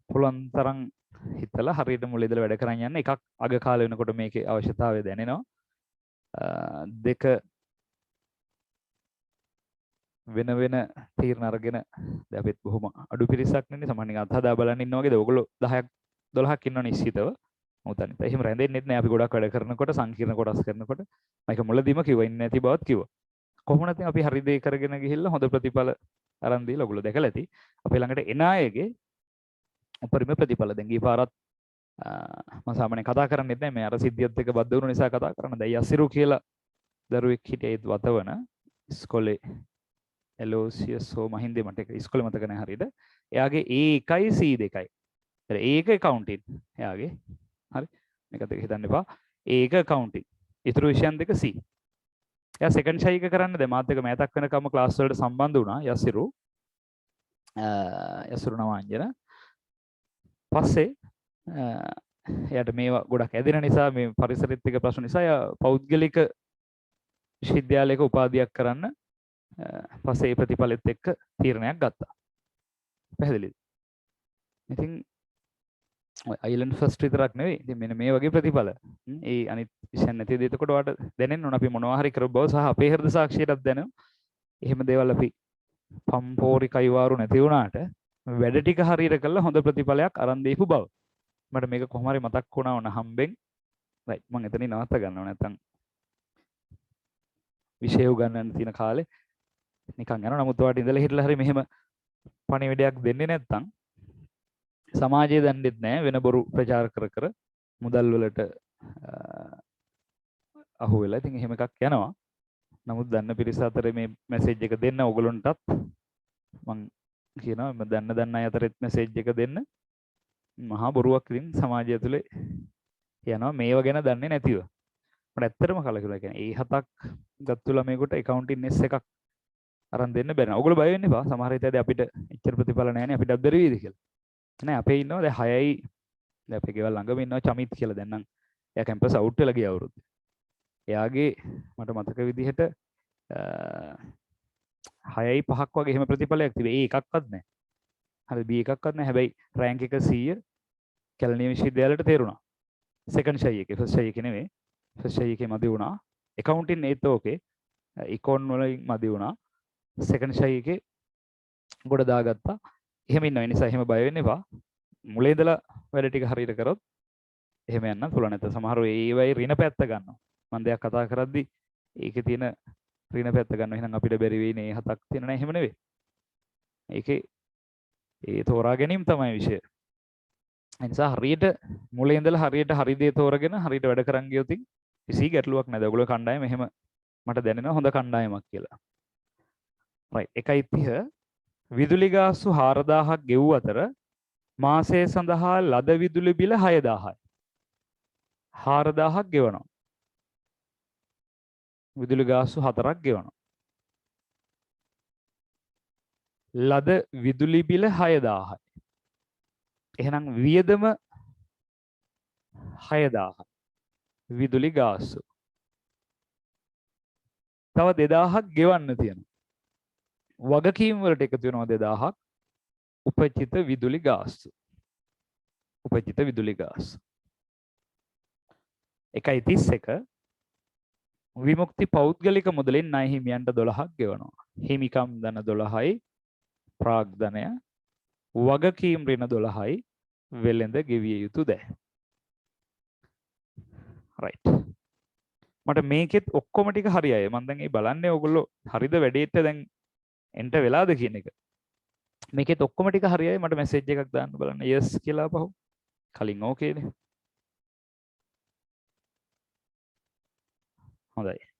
Speaker 1: පුළුවන් තරම් හිතලා හරියට මුල ඉඳලා වැඩ කරන් යන්න එකක් අග කාලේ වෙනකොට මේකේ අවශ්‍යතාවය දැනෙනවා දෙක වෙන තීරණ අරගෙන දැන් අපිත් බොහොම අඩු පිරිසක් නෙන්නේ සමහරවිට අත්හදා බලන් ඉන්නවා වගේද ඔයගොල්ලෝ 10ක් 12ක් ඉන්නව නිශ්චිතව මොකද එහෙම රැඳෙන්නෙත් නෑ අපි ගොඩක් වැඩ කරනකොට සංකීර්ණ කොටස් කරනකොට මම මුලදීම කිව්වා ඉන්නේ නැති බවත් කිව්වා කොහොමද ඉතින් අපි හරි දේ කරගෙන ගිහිල්ලා හොඳ ප්‍රතිඵල අරන් දීලා ඔයගොල්ලෝ දැකලා ඇති අපේ ළඟට එන අයගේ උපරිම ප්‍රතිඵල දැන් ගිය පාරත් මම සාමාන්‍යයෙන් කතා කරන්නේත් නැහැ මේ අර සිද්ධියත් එක්ක බද්ධ වුණු නිසා කතා කරන්න දැන් යසිරු කියලා දරුවෙක් හිටියේ වතවන ඉස්කෝලේ එලෝසියසෝ මහින්දේ මට ඒක ඉස්කෝලේ මතක නැහැ හරියට එයාගේ A1යි C2යි ඒක accounting එයාගේ හරි මේකත් එක හිතන්න එපා ඒක accounting ඊටු විෂයන් දෙක C එයා සෙකන්ඩ් ෂයි එක කරන්න දැන් මාත් එක්ක මෑතක් වෙනකම් ක්ලාස් වලට සම්බන්ධ වුණා යසිරු නවාංජන පස්සේ එයාට මේවා ගොඩක් ඇදෙන නිසා මේ පරිසරෙත් එක්ක ප්‍රශ්න නිසා එයා පෞද්ගලික විශ්වවිද්‍යාලයක උපාධියක් කරන්න පස්සේ ඒ ප්‍රතිඵලෙත් එක්ක තීරණයක් ගත්තා පැහැදිලිද ඉතින් අයිලන්ඩ් ෆස්ට් විතරක් නෙවෙයි ඉතින් මෙන්න මේ වගේ ප්‍රතිඵල ඒ අනිත් විෂයන් නැති දේ එතකොට ඔයාලට දැනෙන්න ඕන අපි මොනවා හරි කරව බව සහ අපේ හෘද සාක්ෂියටත් දැනෙනවා එහෙම දේවල් අපි පම්පෝරි කයිවාරු නැති වුණාට වැඩ ටික හරියට කළා හොඳ ප්‍රතිඵලයක් අරන් දීපු බව මට මේක කොහොම හරි මතක් වුණා වුණ හම්බෙන් රයිට් මම එතනින් නවත්ත ගන්නවා නැත්තම් විෂය උගන්වන්න තියෙන කාලේ නිකන් යනවා නමුත් ඔයාලට ඉඳලා හිටලා හරි මෙහෙම පණිවිඩයක් දෙන්නේ නැත්තම් සමාජයේ දන්නේ නැහැ වෙන බොරු ප්‍රචාර කර මුදල් වලට අහු වෙලා ඉතින් එහෙම එකක් යනවා නමුත් දන්න පිරිස අතර මේ මැසේජ් එක දෙන්න ඕගොල්ලන්ටත් මම කියනවා මම දන්න අය අතරෙත් මැසේජ් එක දෙන්න මහා බොරුවක් ඉතින් සමාජය ඇතුලේ යනවා මේව ගැන දන්නේ නැතිව මට ඇත්තටම කලකිරුණා කියන්නේ ඒ හතක් ගත්තු ළමයෙකුට accounting S එකක් අරන් දෙන්න බැරි නෑ ඔයගොල්ලෝ බය වෙන්න එපා සමහර හිතේ අපිට එච්චර ප්‍රතිඵල නැහැ නේ අපිට බැරි වේද කියලා නෑ අපේ ඉන්නවා දැන් 6යි දැන් අපේ ගෙවල් ළඟම ඉන්නවා චමිත් කියලා දැන් නම් එයා කැම්පස් අවුට් වෙලා ගිය අවුරුද්ද එයාගේ මට මතක විදිහට 6යි 5ක් වගේ එහෙම ප්‍රතිඵලයක් තිබේ ඒ එකක්වත් නැහැ හරි B එකක්වත් නැහැ හැබැයි රෑන්ක් එක 100 කැලණිය විශ්වවිද්‍යාලයට තේරුණා සෙකන්ඩ් ෂයි එකේ ෆස්ට් ෂයි එකේ නෙවෙයි ෆස්ට් ෂයි එකේ මදි වුණා accounting ඒත් ඕකේ ඉකොන් වලින් මදි වුණා සෙකන්ඩ් ෂයි එකේ ගොඩ දාගත්තා එහෙම ඉන්නවා ඒ නිසා එහෙම බය වෙන්න එපා මුලින් ඉඳලා වැඩ ටික හරියට කරොත් එහෙම යන්න පුළුවන් නැත්නම් සමහරව ඒවයි ඍණ පැත්ත ගන්නවා මම දෙයක් කතා කරද්දි ඒකේ තියෙන ඍණ පැත්ත ගන්නවා එහෙනම් අපිට බැරි වෙයි නේ හතක් තියෙන නෑ එහෙම නෙවෙයි ඒකේ ඒ තෝරා ගැනීම තමයි විෂය ඒ නිසා හරියට මුලින් ඉඳලා හරියට හරි දේ තෝරගෙන හරියට වැඩ කරන් ගියොත් කිසි ගැටලුවක් නැද ඔයගොල්ලෝ කණ්ඩායම එහෙම මට දැනෙනවා හොඳ කණ්ඩායමක් කියලා right 1:30 විදුලි ගාස්තු 4000ක් ගෙවූ අතර මාසය සඳහා ලද විදුලි බිල 6000යි. 4000ක් ගෙවනවා. විදුලි ගාස්තු 4ක් ගෙවනවා. ලද විදුලි බිල 6000යි. එහෙනම් වියදම 6000යි. විදුලි ගාස්තු. තව 2000ක් ගෙවන්න තියෙනවා. වගකීම් වලට එකතු වෙනවා 2000ක්. උපචිත විදුලි ගාස්තු. උපචිත විදුලි ගාස්තු. 1.31 විමුක්ති පෞද්ගලික මුදලින් ණය හිමියන්ට 12ක් ගෙවනවා. හිමිකම් ධන 12යි ප්‍රාග්ධනය වගකීම් ඍණ 12යි වෙළඳ ගෙවිය යුතු දෑ. right. මට මේකෙත් ඔක්කොම ටික හරියයි. මම දැන් මේ බලන්නේ ඔයගොල්ලෝ හරිද වැඩේට දැන් එන්ට වෙලාද කියන එක. මේකෙත් ඔක්කොම ටික හරියයි. මට මැසේජ් එකක් දාන්න බලන්න. yes කියලා පහු. කලින් ඕකේනේ. හොඳයි.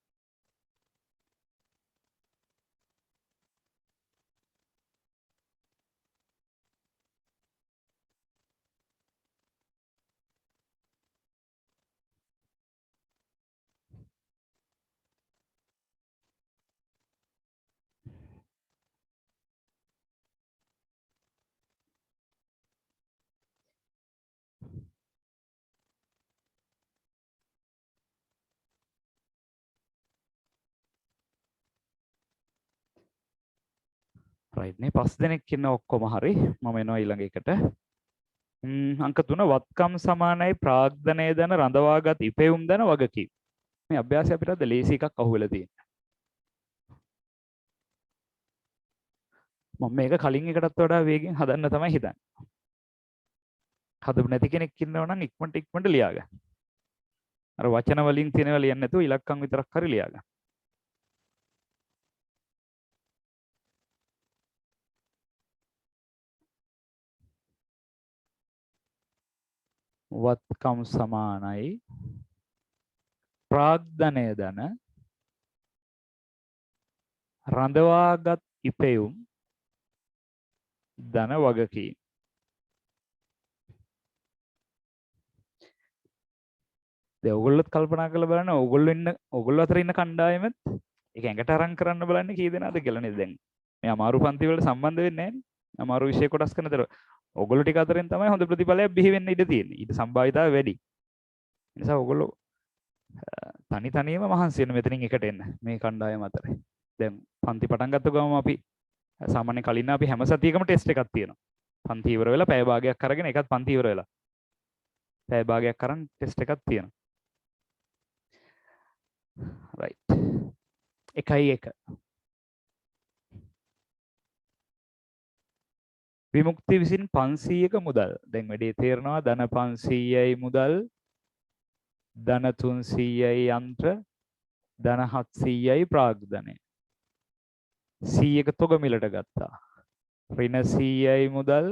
Speaker 1: right නේ 5 දෙනෙක් ඉන්න ඔක්කොම හරි. මම එනවා ඊළඟ එකට. අංක 3 වත්කම් සමානයි ප්‍රාග්ධනය දන රඳවාගත් ඉපෙවුම් දන වගකීම්. මේ අභ්‍යාසය අපිට අද ලේසි එකක් අහුවෙලා තියෙනවා. මම මේක කලින් එකටත් වඩා වේගෙන් හදන්න තමයි හිතන්නේ. හදපු නැති කෙනෙක් ඉන්නවා නම් ඉක්මනට ලියාගන්න. අර වචන වලින් තියෙනවා ලියන්න නැතුව ඉලක්කම් විතරක් හරි ලියාගන්න. වත්කම් සමානයි ප්‍රාග්ධනය දන රඳවාගත් ඉපෙවුම් ධන වගකීම්. දැන් ඔයගොල්ලොත් කල්පනා කරලා බලන්න ඔයගොල්ලෝ අතර ඉන්න කණ්ඩායමත් ඒක ඇඟට අරන් කරන්න බලන්න කී දෙනාද කියලා නේද දැන්. මේ අමාරු පන්ති වලට සම්බන්ධ වෙන්නේ නැහැ නේ. අමාරු විෂය කොටස් කරනතර ඔයගොල්ලෝ ටික අතරින් තමයි හොඳ ප්‍රතිඵලයක් බිහි වෙන්න ඉඩ තියෙන්නේ. ඊට සම්භාවිතාවය වැඩි. ඒ නිසා ඔයගොල්ලෝ තනියම මහන්සි වෙන මෙතනින් එකට එන්න මේ කණ්ඩායම අතරේ. දැන් පන්ති පටන් ගත්ත ගමන් අපි සාමාන්‍ය කලින් අපි හැම සතියකම ටෙස්ට් එකක් තියෙනවා. පන්ති ඉවර වෙලා පැය භාගයක් අරගෙන එකත් පන්ති ඉවර වෙලා පැය භාගයක් අරන් ටෙස්ට් එකක් තියෙනවා. right 1.1 විමුක්ති විසින් 500ක මුදල්. දැන් වැඩේ තේරෙනවා. ධන 500යි මුදල්, ධන 300යි යන්ත්‍ර, ධන 700යි ප්‍රාග්ධනය. 100ක තොග මිලට ගත්තා. ඍණ 100යි මුදල්,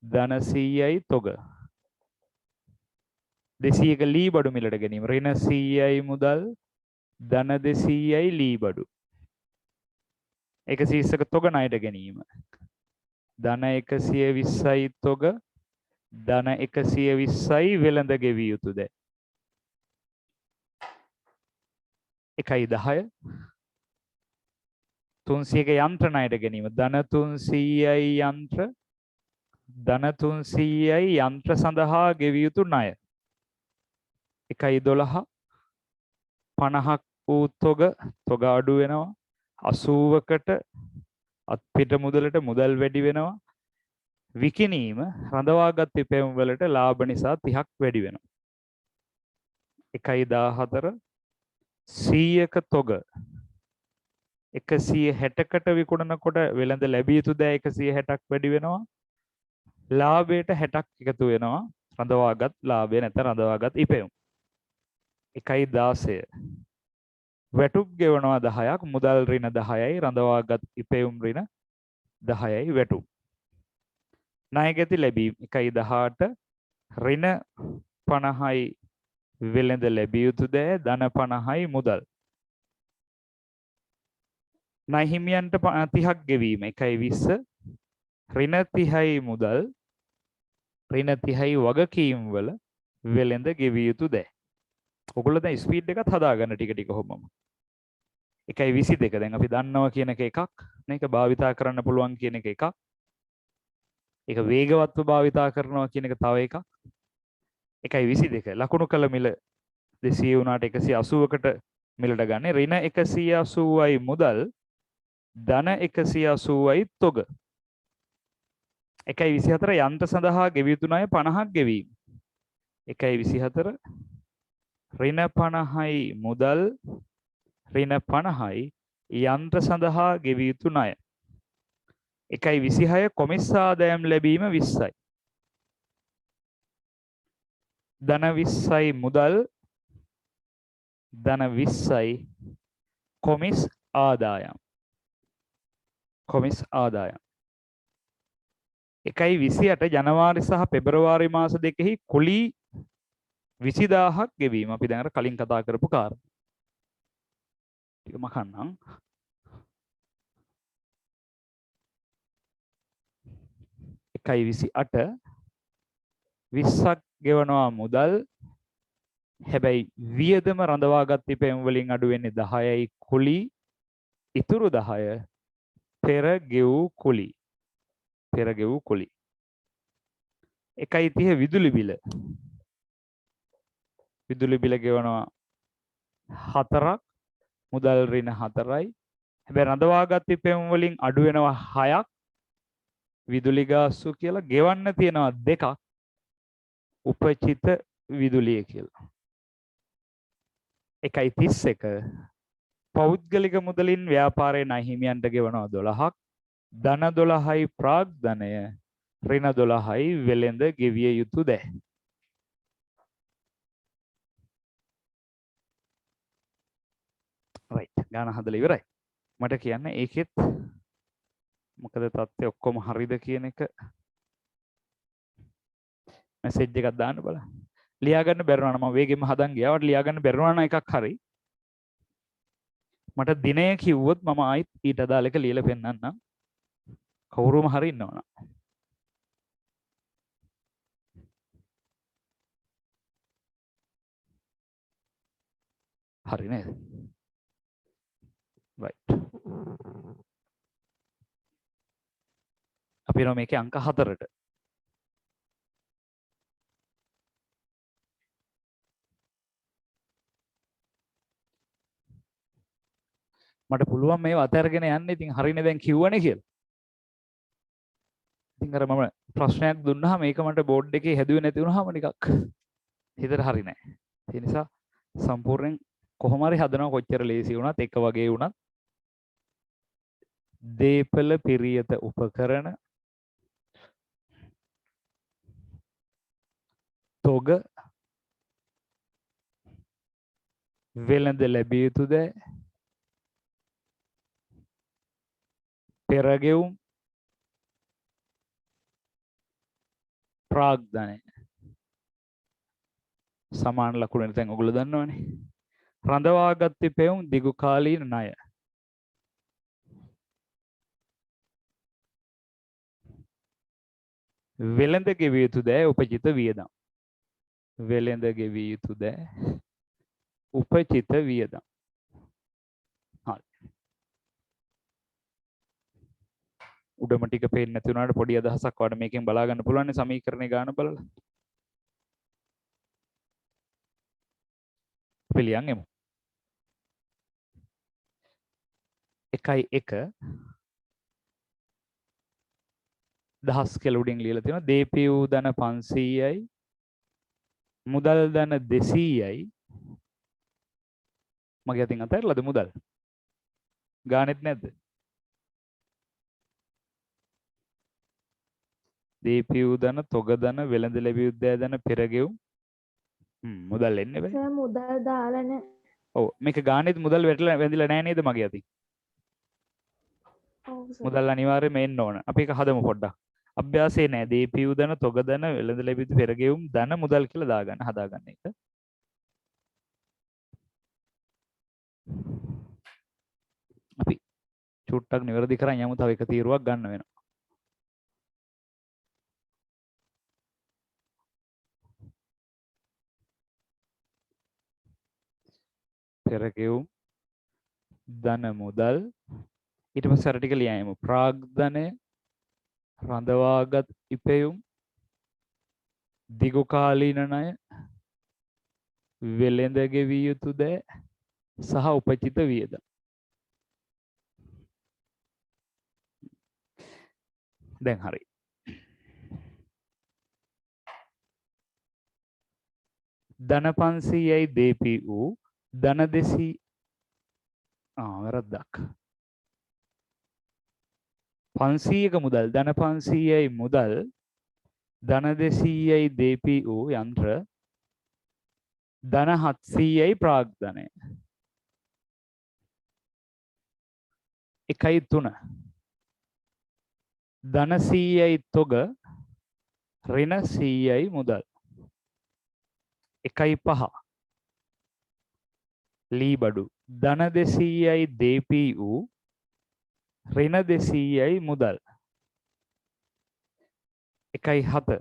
Speaker 1: ධන 100යි තොග. 200ක ලී බඩු මිලට ගැනීම. ඍණ 100යි මුදල්, ධන 200යි ලී බඩු. 120ක තොග ණයට ගැනීම. ධන 120යි තොග, ධන 120යි වෙළඳ ගෙවිය යුතු දෑ. 1.10 300ක යන්ත්‍ර ණයට ගැනීම. ධන 300යි යන්ත්‍ර, ධන 300යි යන්ත්‍ර සඳහා ගෙවිය යුතු ණය. 1.12 50ක් වූ තොග අඩු වෙනවා. 80කට අත්පිට මුදලට මුදල් වැඩි වෙනවා. විකිණීම රඳවාගත් ඉපැයුම් වලට ලාභ නිසා 30ක් වැඩි වෙනවා. 1.14 100ක තොග 160කට විකුණනකොට වෙළඳ ලැබිය යුතු දෑ 160ක් වැඩි වෙනවා. ලාභයට 60ක් එකතු වෙනවා. රඳවාගත් ලාභය නැත්නම් රඳවාගත් ඉපැයුම්. 1.16 වැටුප් ගෙවනවා 10ක්, මුදල් ඍණ 10යි, රඳවාගත් ඉපැයුම් ඍණ 10යි වැටුප්. ණයගැති ලැබීම් 1.18 ඍණ 50යි වෙළඳ ලැබිය යුතු දෑ, ධන 50යි මුදල්. ණය හිමියන්ට 30ක් ගෙවීම 1.20 ඍණ 30යි මුදල් ඍණ 30යි වගකීම් වල වෙළඳ ගෙවිය යුතු දෑ. ඔයගොල්ලෝ දැන් ස්පීඩ් එකත් හදාගන්න ටික ටික කොහොමම. 1:22 දැන් අපි දන්නවා කියන එක එකක් නේ. ඒක භාවිතා කරන්න පුළුවන් කියන එක එකක්. ඒක වේගවත්ව භාවිතා කරනවා කියන එක තව එකක්. 1:22 ලකුණු කළ මිල 200 වුණාට 180කට මිලට ගන්න. ඍණ 180යි මුදල් ධන 180යි තොග. 1:24 යන්ත්‍ර සඳහා ගෙවිය යුතු ණය 50ක් ගෙවීම. 1:24 ඍණ 50යි මුදල් ඍණ 50යි යන්ත්‍ර සඳහා ගෙවිය යුතු ණය. 1:26 කොමිස් ආදායම් ලැබීම 20යි. ධන 20යි මුදල් ධන 20යි කොමිස් ආදායම්. කොමිස් ආදායම්. 1:28 ජනවාරි සහ පෙබරවාරි මාස දෙකෙහි කුලී 20000ක් ගෙවීම. අපි දැන් අර කලින් කතා කරපු කාරණා. ටික මකන්නම්. 1:28 20ක් ගෙවනවා මුදල්. හැබැයි වියදම රඳවාගත් ඉපැයුම් වලින් අඩු වෙන්නේ 10යි කුලී. ඉතුරු 10 පෙර ගෙවූ කුලී. පෙර ගෙවූ කුලී. 1:30 විදුලි බිල. විදුලි බිල ගෙවනවා 4ක් මුදල් ඍණ 4යි. හැබැයි රඳවාගත් ඉපැයුම් වලින් අඩු වෙනවා 6ක්. විදුලි ගාස්තු කියලා ගෙවන්න තියෙනවා 2ක්. උපචිත විදුලිය කියලා. 1:31 පෞද්ගලික මුදලින් ව්‍යාපාරයේ ණය හිමියන්ට ගෙවනවා 12ක්. ධන 12යි ප්‍රාග්ධනය ඍණ 12යි වෙළඳ ගෙවිය යුතු දෑ. රයිට් ගාන හදලා ඉවරයි. මට කියන්න ඒකෙත් මොකද තත්ත්වය ඔක්කොම හරිද කියන එක මැසේජ් එකක් දාන්න බලන්න. ලියා ගන්න බැරුණා නම් මම වේගෙම හදන් ගියා. වට ලියා ගන්න බැරුණා නම් එකක් හරි. මට දිනය කිව්වොත් මම ආයිත් ඊට අදාළ එක ලියලා පෙන්නන්නම්. කවුරුම හරි ඉන්නවනම්. හරි නේද? right. අපි යනවා මේකේ අංක 4ට. මට පුළුවන් මේව අතහැරගෙන යන්න. ඉතින් හරිනේ දැන් කිව්වනේ කියලා. ඉතින් අර මම ප්‍රශ්නයක් දුන්නාම මේක මට බෝඩ් එකේ හැදුවේ නැති වුනහම නිකක් හිතට හරි නෑ. ඒ නිසා සම්පූර්ණයෙන් කොහොම හරි හදනවා. කොච්චර ලේසි වුණත් එක වගේ වුණත් දීපල පිරියත උපකරණ තොග වෙළඳ ලැබිය යුතු දෑ පෙරගෙවුම් ප්‍රාග්ධනය සමාන ලකුණු දැන් ඔයගොල්ලෝ දන්නවනේ. රඳවාගත් ඉපැයුම් දිගු කාලීන ණය. වෙළඳ ගෙවිය යුතු දෑ උපජිත වියදම්. වෙළඳ ගෙවිය යුතු දෑ උපජිත වියදම්. හරි. උඩම ටික පේන්නේ නැති වුණාට පොඩි අදහසක් වඩ මේකෙන් බලා ගන්න පුළුවන් නේ සමීකරණේ ගාන බලලා. අපි ලියන් එමු. 1:1 දහස් කියලා උඩින් ලියලා තියෙනවා. දීපියු ධන 500යි මුදල් ධන 200යි. මගේ අතින් අතහැරලාද මුදල්? ගානෙත් නැද්ද? දීපියු ධන තොග ධන වෙළඳ ලැබිය යුතු දෑ ධන පෙරගෙවුම් මුදල් එන්නේ බෑ.
Speaker 2: සර් මුදල් දාලා නැහැ.
Speaker 1: ඔව් මේක ගානෙත් මුදල් වැඳිලා නැහැ නේද මගේ අතින්?
Speaker 2: ඔව් සර්.
Speaker 1: මුදල් අනිවාර්යයෙන්ම එන්න ඕන. අපි ඒක හදමු පොඩ්ඩක්. අභ්‍යාසයේ නෑ දීපියු ධන තොග ධන වෙළඳ ලැබිය යුතු පෙරගෙවුම් ධන මුදල් කියලා දාගන්න හදාගන්න එක. අපි චුට්ටක් නිවැරදි කරන් යමු. තව එක තීරුවක් ගන්න වෙනවා. පෙරගෙවුම් ධන මුදල් ඊට පස්සේ අර ටික ලියෑම ප්‍රාග්ධනය රඳවාගත් ඉපයුම් දිගු කාලීන ණය වෙළඳ ගෙවිය යුතු දෑ සහ උපචිත වියදම්. දැන් හරි. ධන 500යි දීපී වූ ධන 200 වැරද්දක්. 500ක මුදල් ධන 500යි මුදල් ධන 200යි දීපී වූ යන්ත්‍ර ධන 700යි ප්‍රාග්ධනය. 1.3 ධන 100යි තොග ඍණ 100යි මුදල්. 1.5 ලී බඩු ධන 200යි දීපී වූ ඍණ 200යි මුදල්. 1.7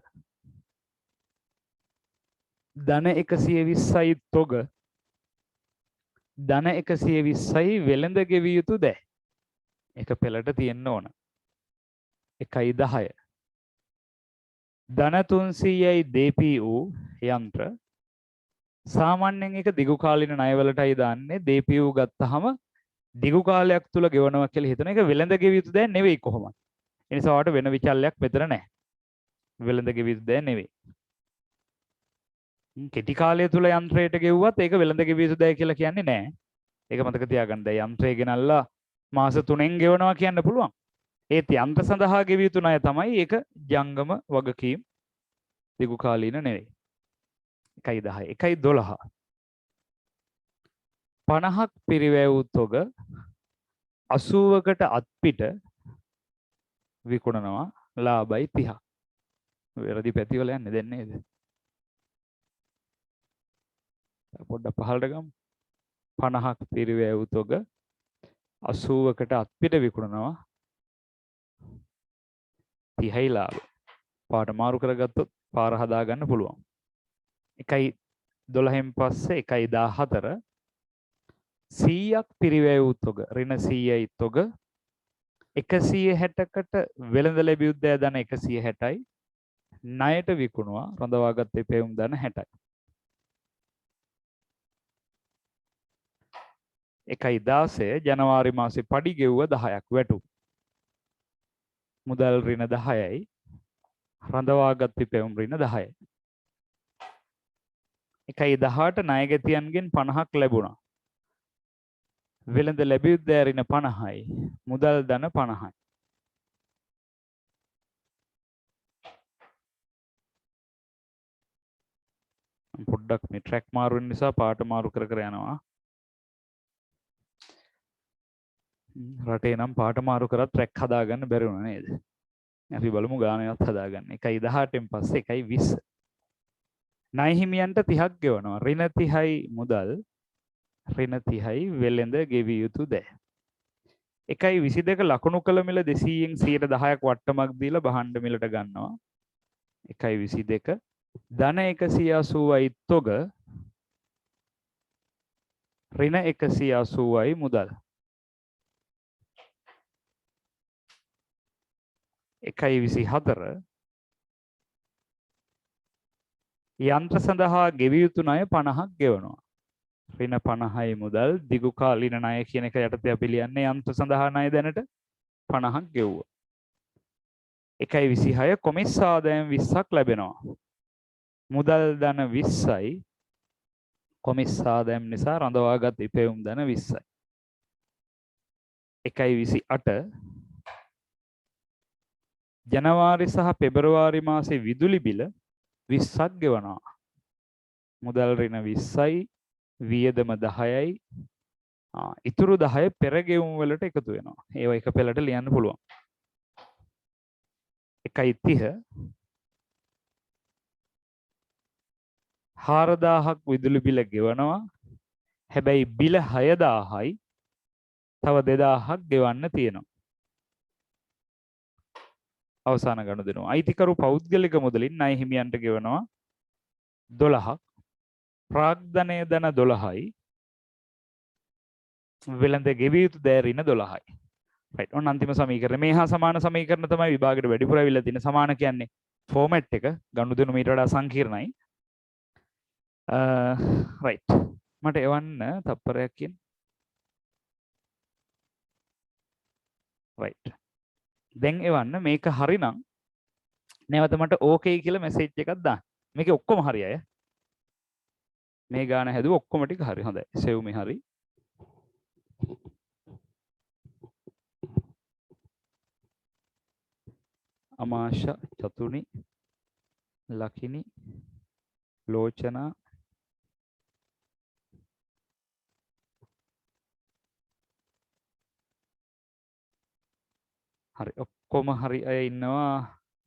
Speaker 1: ධන 120යි තොග ධන 120යි වෙළඳ ගෙවිය යුතු දෑ. එක පෙළට තියෙන්න ඕන. 1.10 ධන 300යි දීපී වූ යන්ත්‍ර සාමාන්‍යයෙන් එක දිගු කාලින ණයවලටයි දාන්නේ. දීපී වූ ගත්තාම දිගු කාලයක් තුල ගෙවනවා කියලා හිතන එක වෙළඳ ගෙවිය යුතු දෑ නෙවෙයි කොහොමද. ඒ නිසා ඔයාලට වෙන විචල්යක් මෙතන නැහැ. වෙළඳ ගෙවිය යුතු දෑ නෙවෙයි. කෙටි කාලය තුල යන්ත්‍රයට ගෙවුවත් ඒක වෙළඳ ගෙවිය යුතු දෑ කියලා කියන්නේ නැහැ. ඒක මතක තියාගන්න. දැන් යන්ත්‍රය ගෙනල්ලා මාස 3න් ගෙවනවා කියන්න පුළුවන්. ඒත් යන්ත්‍ර සඳහා ගෙවිය යුතු ණය තමයි ඒක ජංගම වගකීම් දිගු කාලීන නෙවෙයි. 1.10 1.12 50ක් පිරිවැව් තොග 80කට අත්පිට විකුණනවා ලාභයි 30ක්. වැරදි පැතිවල යන්නේ දැන් නේද? පොඩ්ඩක් පහළට ගමු. 50ක් පිරිවැව් තොග 80කට අත්පිට විකුණනවා 30යි ලාභ. පාට මාරු කරගත්තොත් පාර හදා ගන්න පුළුවන්. 1.12න් පස්සේ 1.14 100ක් පිරිවැව් තොග ඍණ 100යි තොග 160කට වෙළඳ ලැබිය යුතු දෑ ධන 160යි ණයට විකුණුවා රඳවාගත් ඉපැයුම් ධන 60යි. 1.16 ජනවාරි මාසේ පඩි ගෙව්ව 10ක් වැටු. මුදල් ඍණ 10යි රඳවාගත් ඉපැයුම් ඍණ 10යි. 1.18 ණයගැතියන්ගෙන් 50ක් ලැබුණා. වෙළඳ ලැබිය යුතු දෑ ඍණ 50යි මුදල් ධන 50යි. පොඩ්ඩක් මේ ට්‍රැක් මාරු වෙන නිසා පාට මාරු කර කර යනවා. රටේ නම් පාට මාරු කරත් ට්‍රැක් හදාගන්න බැරි වුණා නේද? අපි බලමු ගානවත් හදාගන්න. 1.18න් පස්සේ 1.20 ණය හිමියන්ට 30ක් ගෙවනවා. ඍණ 30යි මුදල් ඍණ 30යි වෙළඳ ගෙවිය යුතු දෑ. 1.22 ලකුණු කළ මිල 200න් 10%ක් වට්ටමක් දීලා බහණ්ඩ මිලට ගන්නවා. 1.22 ධන 180යි තොග ඍණ 180යි මුදල්. 1.24 යන්ත්‍ර සඳහා ගෙවිය යුතු ණය 50ක් ගෙවනවා. ඍණ 50යි මුදල් දිගු කාලීන ණය කියන එක යටතේ අපි ලියන්නේ යන්ත්‍ර සඳහා ණය දැනට 50ක් ගෙවුවා. 1.26 කොමිස් ආදායම් 20ක් ලැබෙනවා. මුදල් ධන 20යි කොමිස් ආදායම් නිසා රඳවාගත් ඉපැයුම් ධන 20යි. 1.28 ජනවාරි සහ පෙබරවාරි මාසේ විදුලි බිල 20ක් ගෙවනවා. මුදල් ඍණ 20යි වියදම 10යි ඉතුරු 10 පෙර ගෙවුම් වලට එකතු වෙනවා. ඒවා එක පෙළට ලියන්න පුළුවන්. 1.30 4000ක් විදුලි බිල ගෙවනවා. හැබැයි බිල 6000යි තව 2000ක් ගෙවන්න තියෙනවා. අවසාන ගනුදෙනුව. අයිතිකරු පෞද්ගලික මුදලින් ණය හිමියන්ට ගෙවනවා 12ක්. ප්‍රාග්ධනය ධන 12යි වෙළඳ ගෙවිය යුතු දෑ ඍණ 12යි. රයිට්. ඔන්න අන්තිම සමීකරණ. මේ හා සමාන සමීකරණ තමයි විභාගෙට වැඩිපුර අවිල්ලා තියෙන. සමාන කියන්නේ ෆෝමැට් එක ගනුදෙනු මීට වඩා සංකීර්ණයි. රයිට්. මට එවන්න තප්පරයක් කියන්න. රයිට්. දැන් එවන්න මේක හරිනම් නැවත මට ඕකේ කියලා මැසේජ් එකක් දාන්න. මේකේ ඔක්කොම හරි අය. මේ ගාන හැදුව ඔක්කොම ටික හරි. හොඳයි. සෙව් මේ හරි. අමාෂා, චතුනි, ලකිනි, ලෝචනා, හරි ඔක්කොම හරි අය ඉන්නවා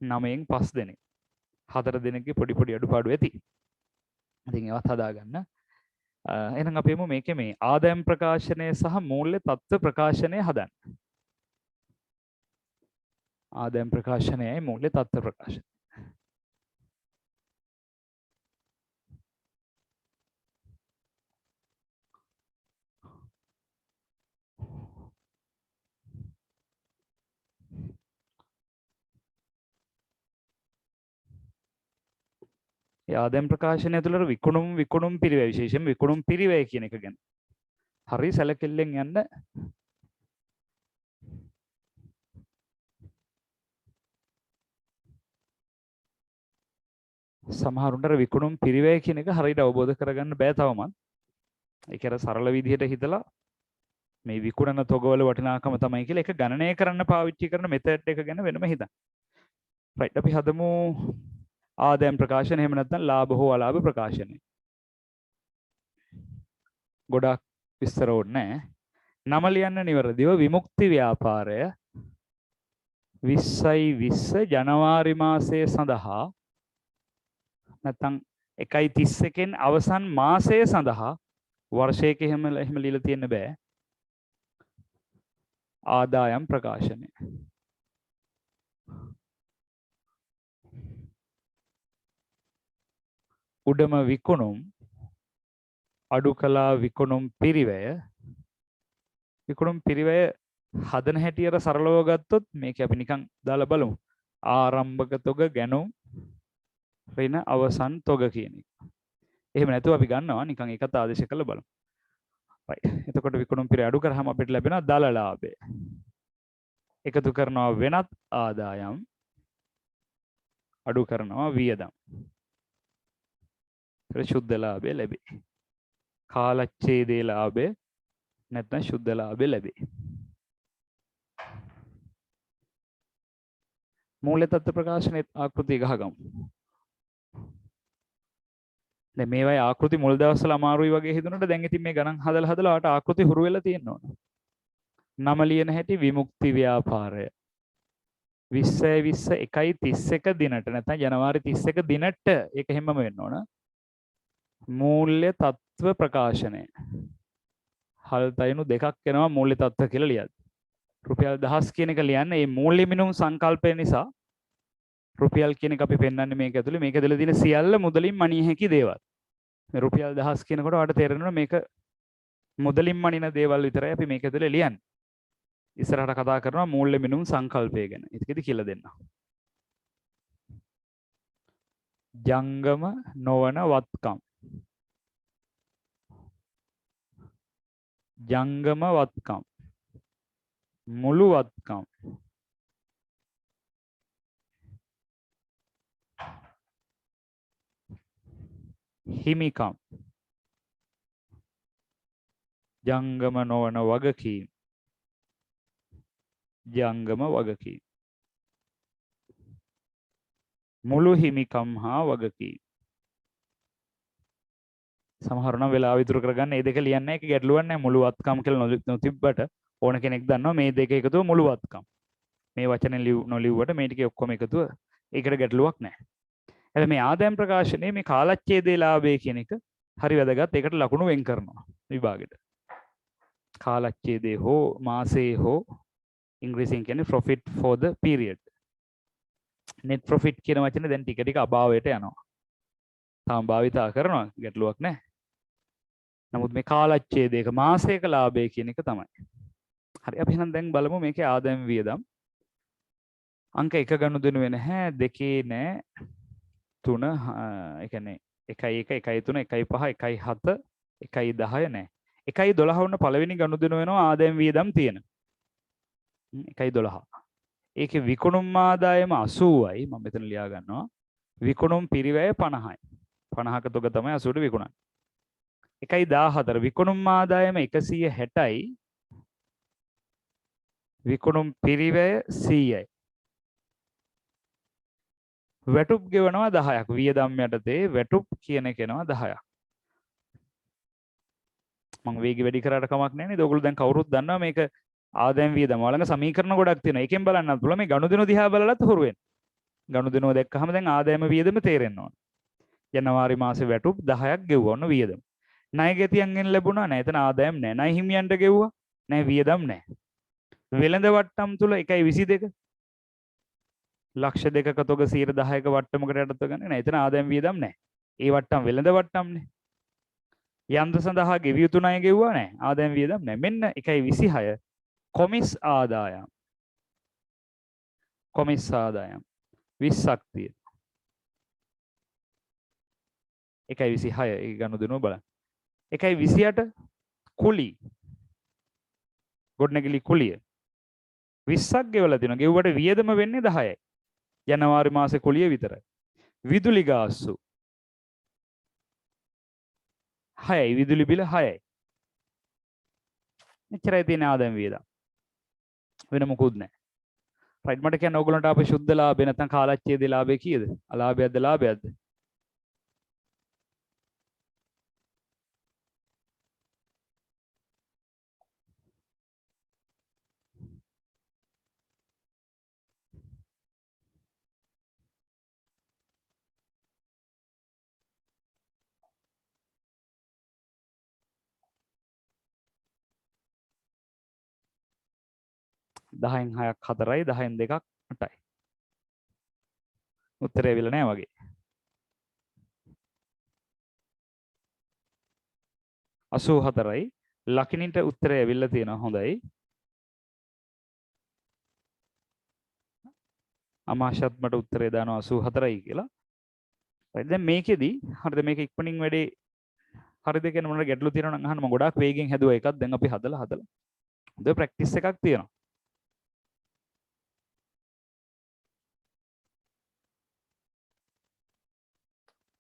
Speaker 1: 9න් 5 දෙනෙක්. 4 දෙනෙක්ගේ පොඩි පොඩි අඩුපාඩු ඇති. ඉතින් ඒවත් හදාගන්න. එහෙනම් අපි මේකේ මේ ආදායම් ප්‍රකාශනය සහ මූල්‍ය තත්ත්ව ප්‍රකාශනය හදන්න. ආදායම් ප්‍රකාශනයයි මූල්‍ය තත්ත්ව ප්‍රකාශනය. ආදායම් ප්‍රකාශනය තුළ විකුණුම් පිරිවැය විශේෂයෙන් විකුණුම් පිරිවැය කියන එක ගැන හරි සැලකිල්ලෙන් යන්න. සමහරුන්ට විකුණුම් පිරිවැය කියන එක හරියට අවබෝධ කරගන්න බෑ තවමත්. ඒක අර සරල විදිහට හිතලා මේ විකුණන තොගවල වටිනාකම තමයි කියලා ඒක ගණනය කරන්න පාවිච්චි කරන මෙතඩ් එක ගැන වෙනම හිතන්න. රයිට්. අපි හදමු ආදායම් ප්‍රකාශන, එහෙම නැත්නම් ලාභ හෝ අලාභ ප්‍රකාශනය. ගොඩක් විස්තර ඕනේ නැහැ. නම ලියන්න නිවැරදිව විමුක්ති ව්‍යාපාරය 20/20 ජනවාරි මාසය සඳහා නැත්නම් 1/31න් අවසන් මාසය සඳහා වර්ෂයක එහෙම ලියලා තියෙන්න බෑ. ආදායම් ප්‍රකාශනය. උඩම විකුණුම්, අඩු කළා විකුණුම් පිරිවැය. විකුණුම් පිරිවැය හදන හැටියට සරලව ගත්තොත් මේක අපි නිකන් දාලා බලමු. ආරම්භක තොග ගැනුම් ඍණ අවසන් තොග කියන එක. එහෙම නැතුව අපි ගන්නවා නිකන් ඒකත් ආදේශ කරලා බලමු. right. එතකොට විකුණුම් පිරිවැය අඩු කරාම අපිට ලැබෙනවා දල ලාභය. එකතු කරනවා වෙනත් ආදායම්, අඩු කරනවා වියදම්. ශුද්ධ ලාභය ලැබේ. කාලච්ඡේදයේ ලාභය නැත්නම් ශුද්ධ ලාභය ලැබේ. මූල්‍ය තත්ත්ව ප්‍රකාශනයේ ආකෘති ගහගමු. දැන් මේවයි ආකෘති මුල් දවස්වල අමාරුයි වගේ හිතුනට දැන් ඉතින් මේ ගණන් හදලා ආට ආකෘති හුරු වෙලා තියෙනවා. නම ලියන හැටි විමුක්ති ව්‍යාපාරය 20/20 1/31 දිනට නැත්නම් ජනවාරි 31 දිනට ඒක හැමම වෙන්න ඕන. මූල්‍ය තත්ත්ව ප්‍රකාශනය. හල් තයිනු දෙකක් එනවා මූල්‍ය තත්ත්ව කියලා ලියද්දි. රුපියල් 1000 කියන එක ලියන්නේ මේ මූල්‍ය මිනුම් සංකල්පය නිසා. රුපියල් කියන එක අපි පෙන්වන්නේ මේක ඇතුලේ. මේක ඇතුලේ තියෙන සියල්ල මුදලින් මනිය හැකි දේවල්. මේ රුපියල් 1000 කියනකොට ඔයාලට තේරෙනවා මේක මුදලින් මනින දේවල් විතරයි අපි මේක ඇතුලේ ලියන්නේ. ඉස්සරහට කතා කරනවා මූල්‍ය මිනුම් සංකල්පය ගැන. ඒකෙදි කියලා දෙන්න. ජංගම නොවන වත්කම්. ජංගම වත්කම්. මුළු වත්කම්. හිමිකම්. ජංගම නොවන වගකීම්. ජංගම වගකීම්. මුළු හිමිකම් හා වගකීම්. සමහර නම් වෙලාව ඉතුරු කරගන්න මේ දෙක ලියන්නේ ඒක ගැටලුවක් නැහැ. මුළු වත්කම් කියලා නොතිබ්බට ඕන කෙනෙක් දන්නවා මේ දෙක එකතුව මුළු වත්කම්. මේ වචනේ නොලිව්වට මේ ටික ඔක්කොම එකතුව ඒකට ගැටලුවක් නැහැ. හැබැයි මේ ආදායම් ප්‍රකාශනයේ මේ කාලච්ඡේදයේ ලාභය කියන එක හරි වැදගත්. ඒකට ලකුණු වෙන් කරනවා විභාගෙට. කාලච්ඡේදයේ හෝ මාසයේ හෝ ඉංග්‍රීසියෙන් කියන්නේ profit for the period. net profit කියන වචනේ දැන් ටික ටික අභාවයට යනවා. තාම භාවිතා කරනවා ගැටලුවක් නැහැ. නමුත් මේ කාලච්ඡේදයක මාසයක ලාභය කියන එක තමයි. හරි අපි එහෙනම් දැන් බලමු මේකේ ආදායම් වියදම්. අංක 1 ගනුදෙනු වෙන නැහැ 2 නෑ 3 ඒ කියන්නේ 1 1 1 3 1 5 1 7 1 10 නෑ 1 12 වුණ පළවෙනි ගනුදෙනු වෙනවා ආදායම් වියදම් තියෙන 1 12. ඒකේ විකුණුම් ආදායම 80යි මම මෙතන ලියා ගන්නවා. විකුණුම් පිරිවැය 50යි. 50ක තොග තමයි 80ට විකුණන්නේ. 1.14 විකුණුම් ආදායම 160යි. විකුණුම් පිරිවැය 100යි. වැටුප් ගෙවනවා 10ක්. වියදම් යටතේ වැටුප් කියන එක එනවා 10ක්. මම වේගය වැඩි කරාට කමක් නැහැ නේද? ඔයගොල්ලෝ දැන් කවුරුත් දන්නවා මේක ආදායම් වියදම. ඔයාලඟ සමීකරණ ගොඩක් තියෙනවා. ඒකෙන් බලන්නත් පුළුවන් මේ ගනුදෙනු දිහා බලලත් හුරු වෙන්න. ගනුදෙනුව දැක්කහම දැන් ආදායම වියදම තේරෙන්න ඕන. ජනවාරි මාසේ වැටුප් 10ක් ගෙවුවා ඔන්න වියදම. ණය ගෙතියන්ගෙන් ලැබුණා නෑ. එතන ආදායම් නෑ. ණය හිමියන්ට ගෙවුවා නෑ වියදම් නෑ. වෙළඳ වට්ටම් තුල 1.22 ලක්ෂ 2ක තොග 10%ක වට්ටමකට යටත්ව ගන්න නෑ. එතන ආදායම් වියදම් නෑ. ඒ වට්ටම් වෙළඳ වට්ටම්නේ. යන්ත්‍ර සඳහා ගෙවිය යුතු ණය ගෙවුවා නෑ. ආදායම් වියදම් නෑ. මෙන්න 1.26 කොමිස් ආදායම්. කොමිස් ආදායම් 20ක් තියෙනවා. 1.26 ඒ ගනුදෙනුව බලන්න. 1.28 කුලි ගොඩනැගිලි කුලිය 20ක් ගෙවලා තියෙනවා. ගෙවුවට වියදම වෙන්නේ 10යි. ජනවාරි මාසේ කුලිය විතරයි. විදුලි ගාස්තු 6යි. විදුලි බිල 6යි. මෙච්චරයි තියෙන ආදායම් වියදම්. වෙන මොකුත් නැහැ. රයිට් මට කියන්න ඕගොල්ලන්ට අපේ සුද්ධ ලාභය නැත්නම් කාලච්ඡේදේ ලාභය කීයද? අලාභයක්ද ලාභයක්ද? දහයෙන් 6ක් 4යි 10න් 2ක් 8යි. උත්තරය ඇවිල්ලා නැහැ වගේ. 84යි. ලකිනිට උත්තරය ඇවිල්ලා තියෙනවා හොඳයි. අමාශත් මට උත්තරය දානවා 84යි කියලා. right දැන් මේකෙදි හරිද මේක ඉක්මනින් වැඩේ හරිද කියන මොනවාද ගැටලු තියෙනවා නම් අහන්න මම ගොඩාක් වේගෙන් හැදුවා එකක් දැන් අපි හදලා හොඳ ප්‍රැක්ටිස් එකක් තියෙනවා.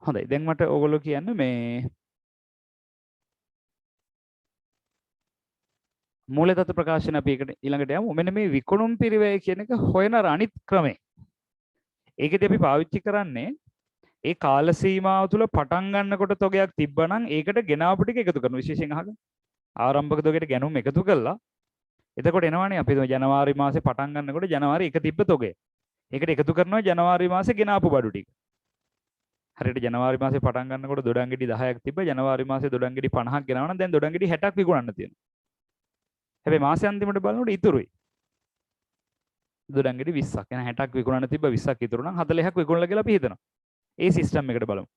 Speaker 1: හොඳයි දැන් මට ඕගොල්ලෝ කියන්න මේ මූල තත්ත්ව ප්‍රකාශන අපි එකට ඊළඟට යමු. මෙන්න මේ විකුණුම් පිරිවැය කියන එක හොයන අනිත් ක්‍රමය. ඒකදී අපි පාවිච්චි කරන්නේ ඒ කාල සීමාව තුළ පටන් ගන්නකොට තොගයක් තිබ්බනම් ඒකට ගෙනාවු ටික එකතු කරනවා. විශේෂයෙන් අහගන්න. ආරම්භක තොගයට ගැනුම් එකතු කළා. එතකොට එනවනේ අපි ජනවාරි මාසේ පටන් ගන්නකොට ජනවාරි 1 තිබ්බ තොගය. ඒකට එකතු කරනවා ජනවාරි මාසේ ගෙනාපු බඩු ටික. හරියට ජනවාරි මාසේ පටන් ගන්නකොට දොඩම් ගෙඩි 10ක් තිබ්බ. ජනවාරි මාසේ දොඩම් ගෙඩි 50ක් ගෙනාවා නම් දැන් දොඩම් ගෙඩි 60ක් විකුණන්න තියෙනවා. හැබැයි මාසේ අන්තිමට බලනකොට ඉතුරුයි. දොඩම් ගෙඩි 20ක්. එහෙනම් 60ක් විකුණන්න තිබ්බ 20ක් ඉතුරු නම් 40ක් විකුණලා කියලා අපි හිතනවා. ඒ සිස්ටම් එකට බලමු.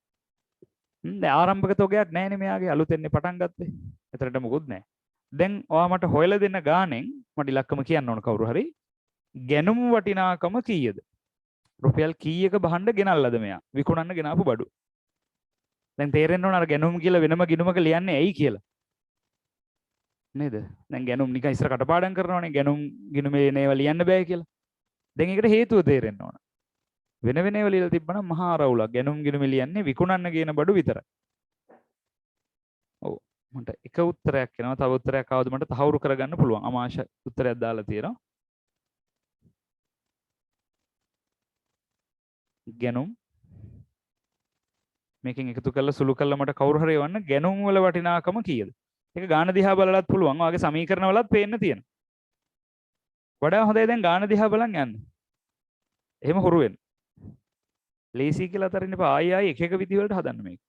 Speaker 1: දැන් ආරම්භක තොගයක් නැහැනේ මෙයාගේ අලුතෙන්නේ පටන් ගත්තේ. එතරම්ට මොකුත් නැහැ. දැන් ඔයා මට හොයලා දෙන්න ගානෙන් මට ඉලක්කම කියන්න ඕන කවුරු හරි. ගැනුම් වටිනාකම කීයද? රුපියල් කීයක බහන්න ගෙනල්ලාද මෙයා? විකුණන්න ගෙනාපු බඩු. දැන් තේරෙන්න ඕන අර ගැනුම් කියලා වෙනම ගිණුමක ලියන්නේ ඇයි කියලා. නේද? දැන් ගැනුම් නිකන් ඉස්සර කටපාඩම් කරනවානේ ගැනුම් ගිණුමේ නේව ලියන්න බෑ කියලා. දැන් ඒකට හේතුව තේරෙන්න ඕන. වෙන වෙන ඒවා ලියලා තිබ්බනම් මහා රවුලක්. ගැනුම් ගිණුමේ ලියන්නේ විකුණන්න කියන බඩු විතරයි. ඔව්. මට එක උත්තරයක් එනවා. තව උත්තරයක් ආවද මට තහවුරු කරගන්න පුළුවන්. අමාශ උත්තරයක් දාලා තියෙනවා. ගැනුම් මේකෙන් එකතු කරලා සුළු කරලා මට කවුරු හරි එවන්න ගැනුම් වල වටිනාකම කීයද? ඒක ගාන දිහා බලලත් පුළුවන්. ඔයාගේ සමීකරණ වලත් පේන්න තියෙනවා. වඩා හොඳයි දැන් ගාන දිහා බලන් යන්න. එහෙම හුරු වෙන්න. ලේසි කියලා අතරින් එපා. ආයි ආයි එක එක විදි වලට හදන්න මේක.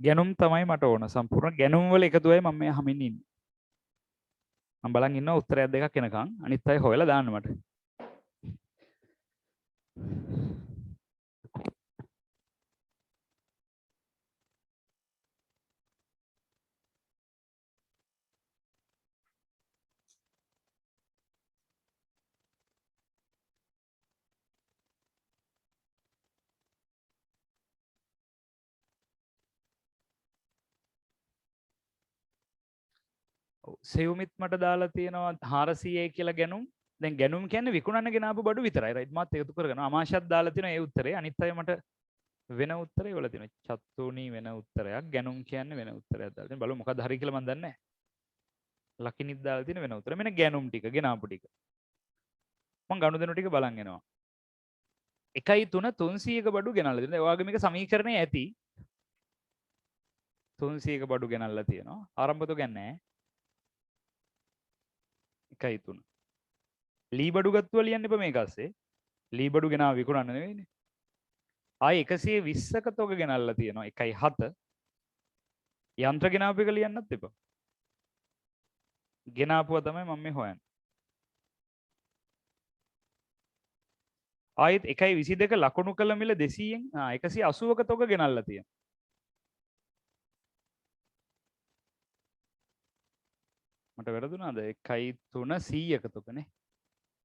Speaker 1: ගැනුම් තමයි මට ඕන. සම්පූර්ණ ගැනුම් වල එකතුවයි මම මේ හමින් ඉන්නේ. මම බලන් ඉන්නවා උත්තරයක් දෙකක් එනකන්. අනිත් අය හොයලා දාන්න මට. සෙව්මිත් මට දාලා තියෙනවා 400යි කියලා ගැනුම්. දැන් ගැනුම් කියන්නේ විකුණන්න ගෙනාපු බඩු විතරයි. රයිට් මාත් එකතු කරගෙන අමාශයත් දාලා තියෙනවා ඒ උත්තරේ. අනිත් අය මට වෙන උත්තරේ වල තියෙනවා. චත්තුණී වෙන උත්තරයක්. ගැනුම් කියන්නේ වෙන උත්තරයක් දාලා තියෙනවා. බලමු මොකද හරි කියලා මම දන්නේ නැහැ. ලකිනිත් දාලා තියෙන වෙන උත්තර. මෙන්න ගැනුම් ටික ගෙනාපු ටික. මම ගනුදෙනු ටික බලන් එනවා. 1.3 300ක බඩු ගෙනල්ලා තියෙනවා. ඔයාගේ මේක සමීකරණේ ඇති. 300ක බඩු ගෙනල්ලා තියෙනවා. ආරම්භ તો ගන්නෑ. 1.3 ලී බඩු ගත්තුවා ලියන්න එපා මේක ASCII. ලී බඩු ගෙනාව විකුණන්න නෙවෙයිනේ. ආයි 120ක තොග ගෙනල්ලා තියෙනවා 1.7. යන්ත්‍ර ගෙනාපු එක ලියන්නත් එපා. ගෙනාපුවා තමයි මම මේ හොයන්නේ. ආයෙත් 1.22 ලකුණු කළ මිල 200න් 180ක තොග ගෙනල්ලා තියෙනවා. මට වැරදුනාද 1.3 100ක තොගනේ.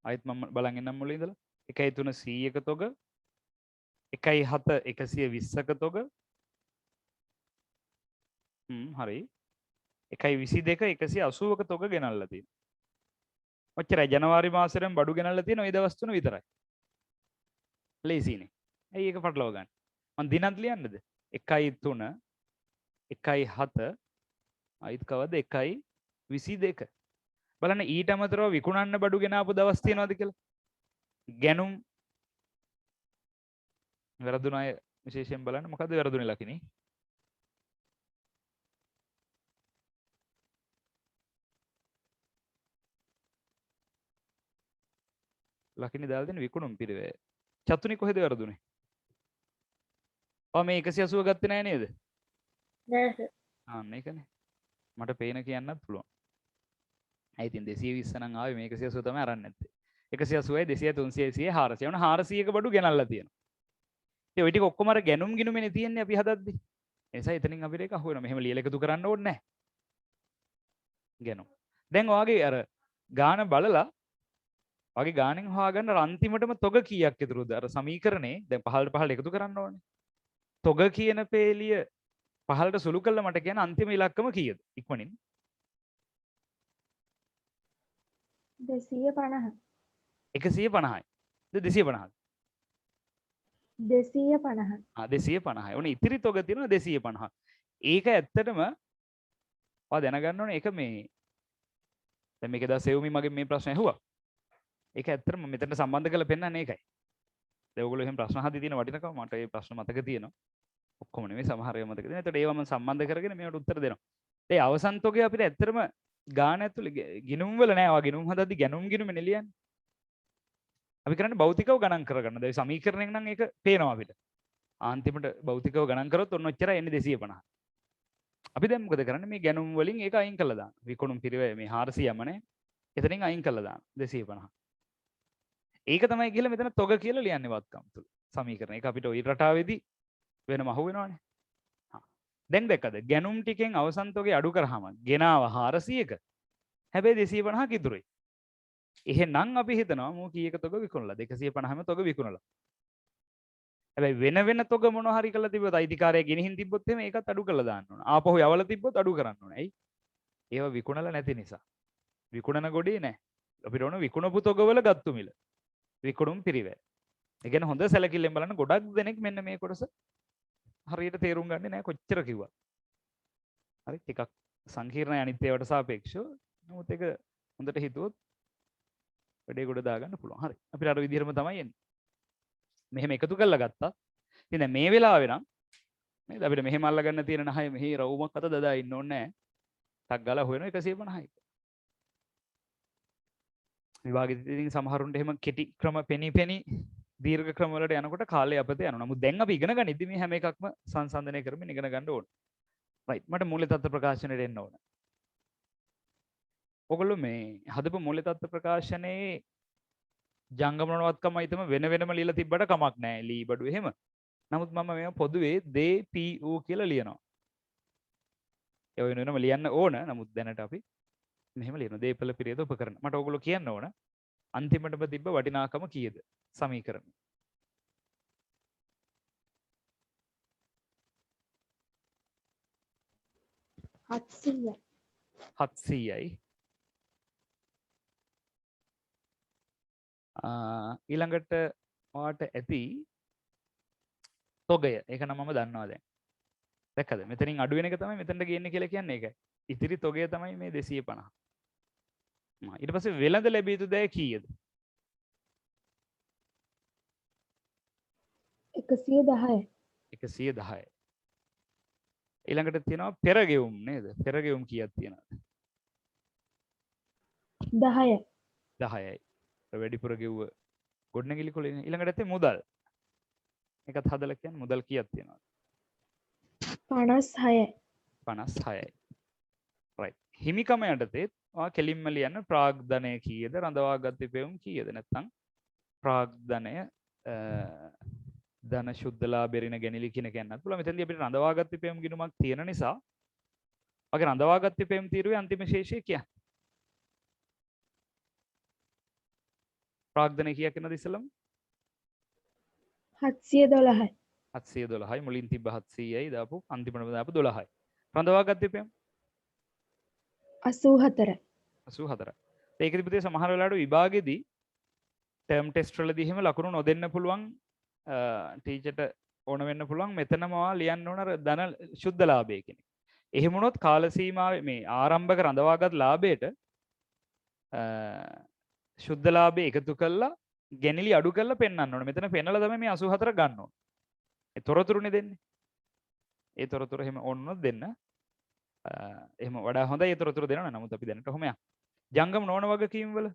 Speaker 1: ආයෙත් මම බලන් ඉන්නම් මුලින් ඉඳලා 1.3 100ක තොග 1.7 120ක තොග හරි 1.22 180ක තොග ගෙනල්ලා තියෙනවා. ඔච්චරයි ජනවාරි මාසෙන් බඩු ගෙනල්ලා තියෙන ওই දවස් තුන විතරයි. ලේසිනේ. ඇයි ඒක පටලව ගන්න? මං දිනක් ලියන්නද? 1.3 1.7 අයිත් කවද 1.22 බලන්න ඊට අමතරව විකුණන්න බඩු ගෙනාපු දවස් තියෙනවද කියලා. ගැනුම් වැරදුන අය විශේෂයෙන් බලන්න මොකද්ද වැරදුනේ ලකිනේ? ලකිනේ දාලා දෙන විකුණුම් පිරිවැය. චතුනි කොහෙද වැරදුනේ? මේ 180 ගත්තේ නෑ නේද?
Speaker 2: නෑ සර්.
Speaker 1: අන්න ඒකනේ. මට පේන කියන්නත් පුළුවන්. ඇයි ඉතින් 220 නම් ආවේ මේ 180 තමයි අරන් නැත්තේ. 180යි 200 300 100 400 වුණා 400ක බඩු ගෙනල්ලා තියෙනවා. ඉතින් ওই ටික ඔක්කොම අර ගැනුම් ගිනුමනේ තියෙන්නේ අපි හදද්දි. ඒ නිසා එතනින් අපිට ඒක අහු වෙනවා. මෙහෙම ලියලා එකතු කරන්න ඕනේ නැහැ. ගැනුම්. දැන් ඔයාගේ අර ගාන බලලා වගේ ගානෙන් හොයාගන්න අන්තිමටම තොග කීයක් ඉතුරුද? අර සමීකරණේ දැන් 15ට එකතු කරන්න ඕනේ. තොග කියන පේලිය 15ට සුළු කළා මට කියන අන්තිම ඉලක්කම කීයද? ඉක්මනින්
Speaker 2: 250.
Speaker 1: 150යි. 250ද?
Speaker 2: 250.
Speaker 1: 250යි. ඔන්න ඉතිරි තොග තියෙනවා 250. ඒක ඇත්තටම ඔයා දැනගන්න ඕනේ ඒක මේ දැන් මේක දා සෙව්මි මගෙන් මේ ප්‍රශ්න ඇහුවා. ඒක ඇත්තටම මෙතනට සම්බන්ධ කරලා පෙන්නන්නේ ඒකයි. දැන් ඔයගොල්ලෝ එහෙම ප්‍රශ්න අහද්දි තියෙන වටිනකම මට මේ ප්‍රශ්න මතක තියෙනවා. ඔක්කොම නෙමෙයි සමහර ඒවා මතක තියෙනවා. ඒතකොට ඒවා මම සම්බන්ධ කරගෙන මේවට උත්තර දෙනවා. ඒ අවසන් තොගය අපිට ඇත්තටම ගාන ඇතුලේ ගිණුම් වල නෑ. ඔයා ගිණුම් හදද්දි ගැනුම් ගිණුමනේ ලියන්නේ. අපි කරන්නේ භෞතිකව ගණන් කරගන්න. දැන් සමීකරණයෙන් නම් ඒක පේනවා අපිට. අන්තිමට භෞතිකව ගණන් කරොත් ඔන්න ඔච්චරයි එන්නේ 250. අපි දැන් මොකද කරන්නේ මේ ගැනුම් වලින් ඒක අයින් කරලා දාන්න. විකුණුම් පිරිවැය මේ 400ම නේ. එතනින් අයින් කරලා දාන්න 250. ඒක තමයි කියලා මෙතන තොග කියලා ලියන්නේ වත්කම් තුල. සමීකරණ. ඒක අපිට ওই රටාවේදී වෙනම අහු වෙනවනේ. දැන් දැක්කද? ගැනුම් ටිකෙන් අවසන් තොගේ අඩු කරාම ගෙනාව 400ක. හැබැයි 250ක ඉතුරුයි. එහෙනම් අපි හිතනවා මෝ කීයක තොග විකුණලා 250ම තොග විකුණලා. හැබැයි වෙන වෙන තොග මොන හරි කරලා තිබ්බොත් අයිතිකාරය ගෙනihin තිබ්බොත් එහෙම ඒකත් අඩු කරලා දාන්න ඕන. ආපහු යවලා තිබ්බොත් අඩු කරන්න ඕන. ඇයි? ඒව විකුණලා නැති නිසා. විකුණන ගොඩේ නැහැ. අපිට ඕන විකුණපු තොගවල ගත්තු මිල. විකුණුම් පිරිවැය. ඒ කියන්නේ හොඳ සැලකිල්ලෙන් බලන්න ගොඩක් දෙනෙක් මෙන්න මේ කොටස හරියට තේරුම් ගන්නේ නැහැ කොච්චර කිව්වත්. හරි ටිකක් සංකීර්ණයි අනිත් ඒවාට සාපේක්ෂව. නමුත් ඒක හොඳට හිතුවොත් වැඩේ ගොඩ දාගන්න පුළුවන්. හරි. අපිට අර විදිහටම තමයි එන්නේ. මෙහෙම එකතු කරලා ගත්තා. ඉතින් දැන් මේ වෙලාවේ නම් නේද අපිට මෙහෙම අල්ලගන්න තියෙන නහය මෙහි රවුමක් අත දදා ඉන්න ඕනේ නැහැ. ටක් ගාලා හොයනවා 150යි. විභාගෙදී ඉතින් සමහරුන්ට එහෙම කෙටි ක්‍රම පෙනි දීර්ඝ ක්‍රම වලට යනකොට කාලය අපතේ යනවා. නමුත් දැන් අපි ඉගෙන ගනිද්දි මේ හැම එකක්ම සංසන්දනය කරමින් ඉගෙන ගන්න ඕනේ. රයිට් මට මූල්‍ය තත්ත්ව ප්‍රකාශනයට එන්න ඕන. ඔයගොල්ලෝ මේ හදපු මූල්‍ය තත්ත්ව ප්‍රකාශනයේ ජංගම නොනවත්කමයි තම වෙන වෙනම ලියලා තිබ්බට කමක් නැහැ. ලී බඩු එහෙම. නමුත් මම මේව පොදුවේ දේ PU කියලා ලියනවා. ඒ වෙනම ලියන්න ඕන. නමුත් දැනට අපි මෙහෙම ලියනවා. දීපල පිරියද උපකරණ. මට ඔයගොල්ලෝ කියන්න ඕන අන්තිමටම තිබ්බ වටිනාකම කීයද? සමීකරණ.
Speaker 2: 700යි.
Speaker 1: 700යි. ඊළඟට ඔයාට ඇති තොගය. ඒක නම් මම දන්නවා දැන්. දැක්කද? මෙතනින් අඩු වෙන එක තමයි මෙතනට ගේන්නේ කියලා කියන්නේ ඒකයි. ඉතිරි තොගය තමයි මේ 250. ඊට පස්සේ වෙළඳ ලැබිය යුතු දේ කීයද?
Speaker 2: 110යි.
Speaker 1: 110යි. ඊළඟට තියෙනවා පෙරගෙවුම් නේද? පෙරගෙවුම් කීයක් තියෙනවද?
Speaker 2: 10යි.
Speaker 1: 10යි. වැඩිපුර ගෙව්ව ගොඩනැගිලි කොලේ ඊළඟට ඇත්තේ මුදල්. ඒකත් හදලා කියන්නේ මුදල් කීයක් තියෙනවද?
Speaker 2: 56යි.
Speaker 1: 56යි. right. හිමිකම යටතේ ඔයා කෙලින්ම ලියන්න ප්‍රාග්ධනය කීයද? රඳවාගත් ඉපෙවුම් කීයද? නැත්නම් ප්‍රාග්ධනය ධන ශුද්ධලා බෙරින ගැනිලි කියන කියන්නත් පුළුවන්. මෙතනදී අපිට රඳවාගත් ඉපෙවුම් ගිණුමක් තියෙන නිසා වගේ රඳවාගත් ඉපෙවුම් තීරුවේ අන්තිම ශේෂය කියන්නේ ප්‍රාග්ධනය කීයක් වෙනවද ඉස්සෙල්ලම?
Speaker 2: 712යි.
Speaker 1: 712යි. මුලින් තිබ්බ 700යි දාපු අන්තිමටම දාපු 12යි. රඳවාගත් ඉපෙවුම්
Speaker 2: 84යි.
Speaker 1: 84යි. ඒකෙදි පුතේ සමහර වෙලාවට විභාගෙදී ටර්ම් ටෙස්ට් වලදී එහෙම ලකුණු නොදෙන්න පුළුවන් ටීචර්ට ඕන වෙන්න පුළුවන් මෙතනම ලියන්න ඕන අර ධන ශුද්ධ ලාභය කියන එක. එහෙම වුණොත් කාල සීමාවේ මේ ආරම්භක රඳවාගත් ලාභයට ශුද්ධ ලාභය එකතු කළා ගැනිලි අඩු කරලා පෙන්වන්න ඕනේ. මෙතන පෙන්නලා තමයි මේ 84 ගන්න ඕනේ. ඒ තොරතුරුනේ දෙන්නේ. ඒ තොරතුරු එහෙම ඕනොත් දෙන්න. එහෙම වඩා හොඳයි ඒ තොරතුරු දෙනවා. නමුත් අපි දැනට කොහොම යන්න. ජංගම නොවන වගකීම් වල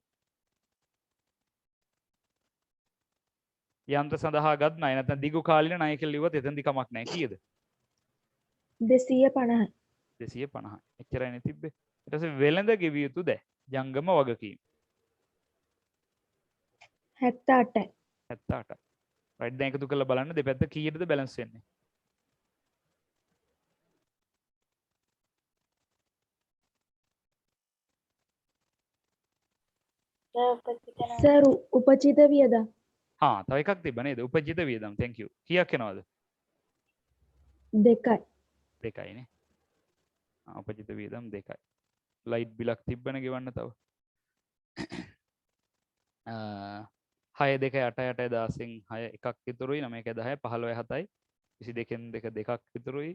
Speaker 1: යන්ත්‍ර සඳහා ගත් ණය නැත්නම් දිගු කාලින ණය කියලා ලිව්වත් එතනදි කමක් නැහැ. කීයද?
Speaker 2: 250යි.
Speaker 1: 250. එච්චරයිනේ තිබ්බේ. ඊට පස්සේ වෙළඳ ගෙවිය යුතු ද ජංගම වගකීම්
Speaker 2: 78යි.
Speaker 1: 78. රයිට් දැන් එකතු කරලා බලන්න දෙපැත්ත කීයටද බැලන්ස් වෙන්නේ?
Speaker 2: සර් උපචිත වියදම්
Speaker 1: තව එකක් තිබ්බ නේද? උපජිත වියදම්. thank you. කීයක් එනවද?
Speaker 2: 2යි.
Speaker 1: 2යිනේ. උපජිත වියදම් 2යි. ලයිට් බිලක් තිබ්බනේ ගෙවන්න තව. 6 2 8 8 10න් 6 එකක් ඉතුරුයි 9 1 10 15 7යි 22න් 2 දෙකක් ඉතුරුයි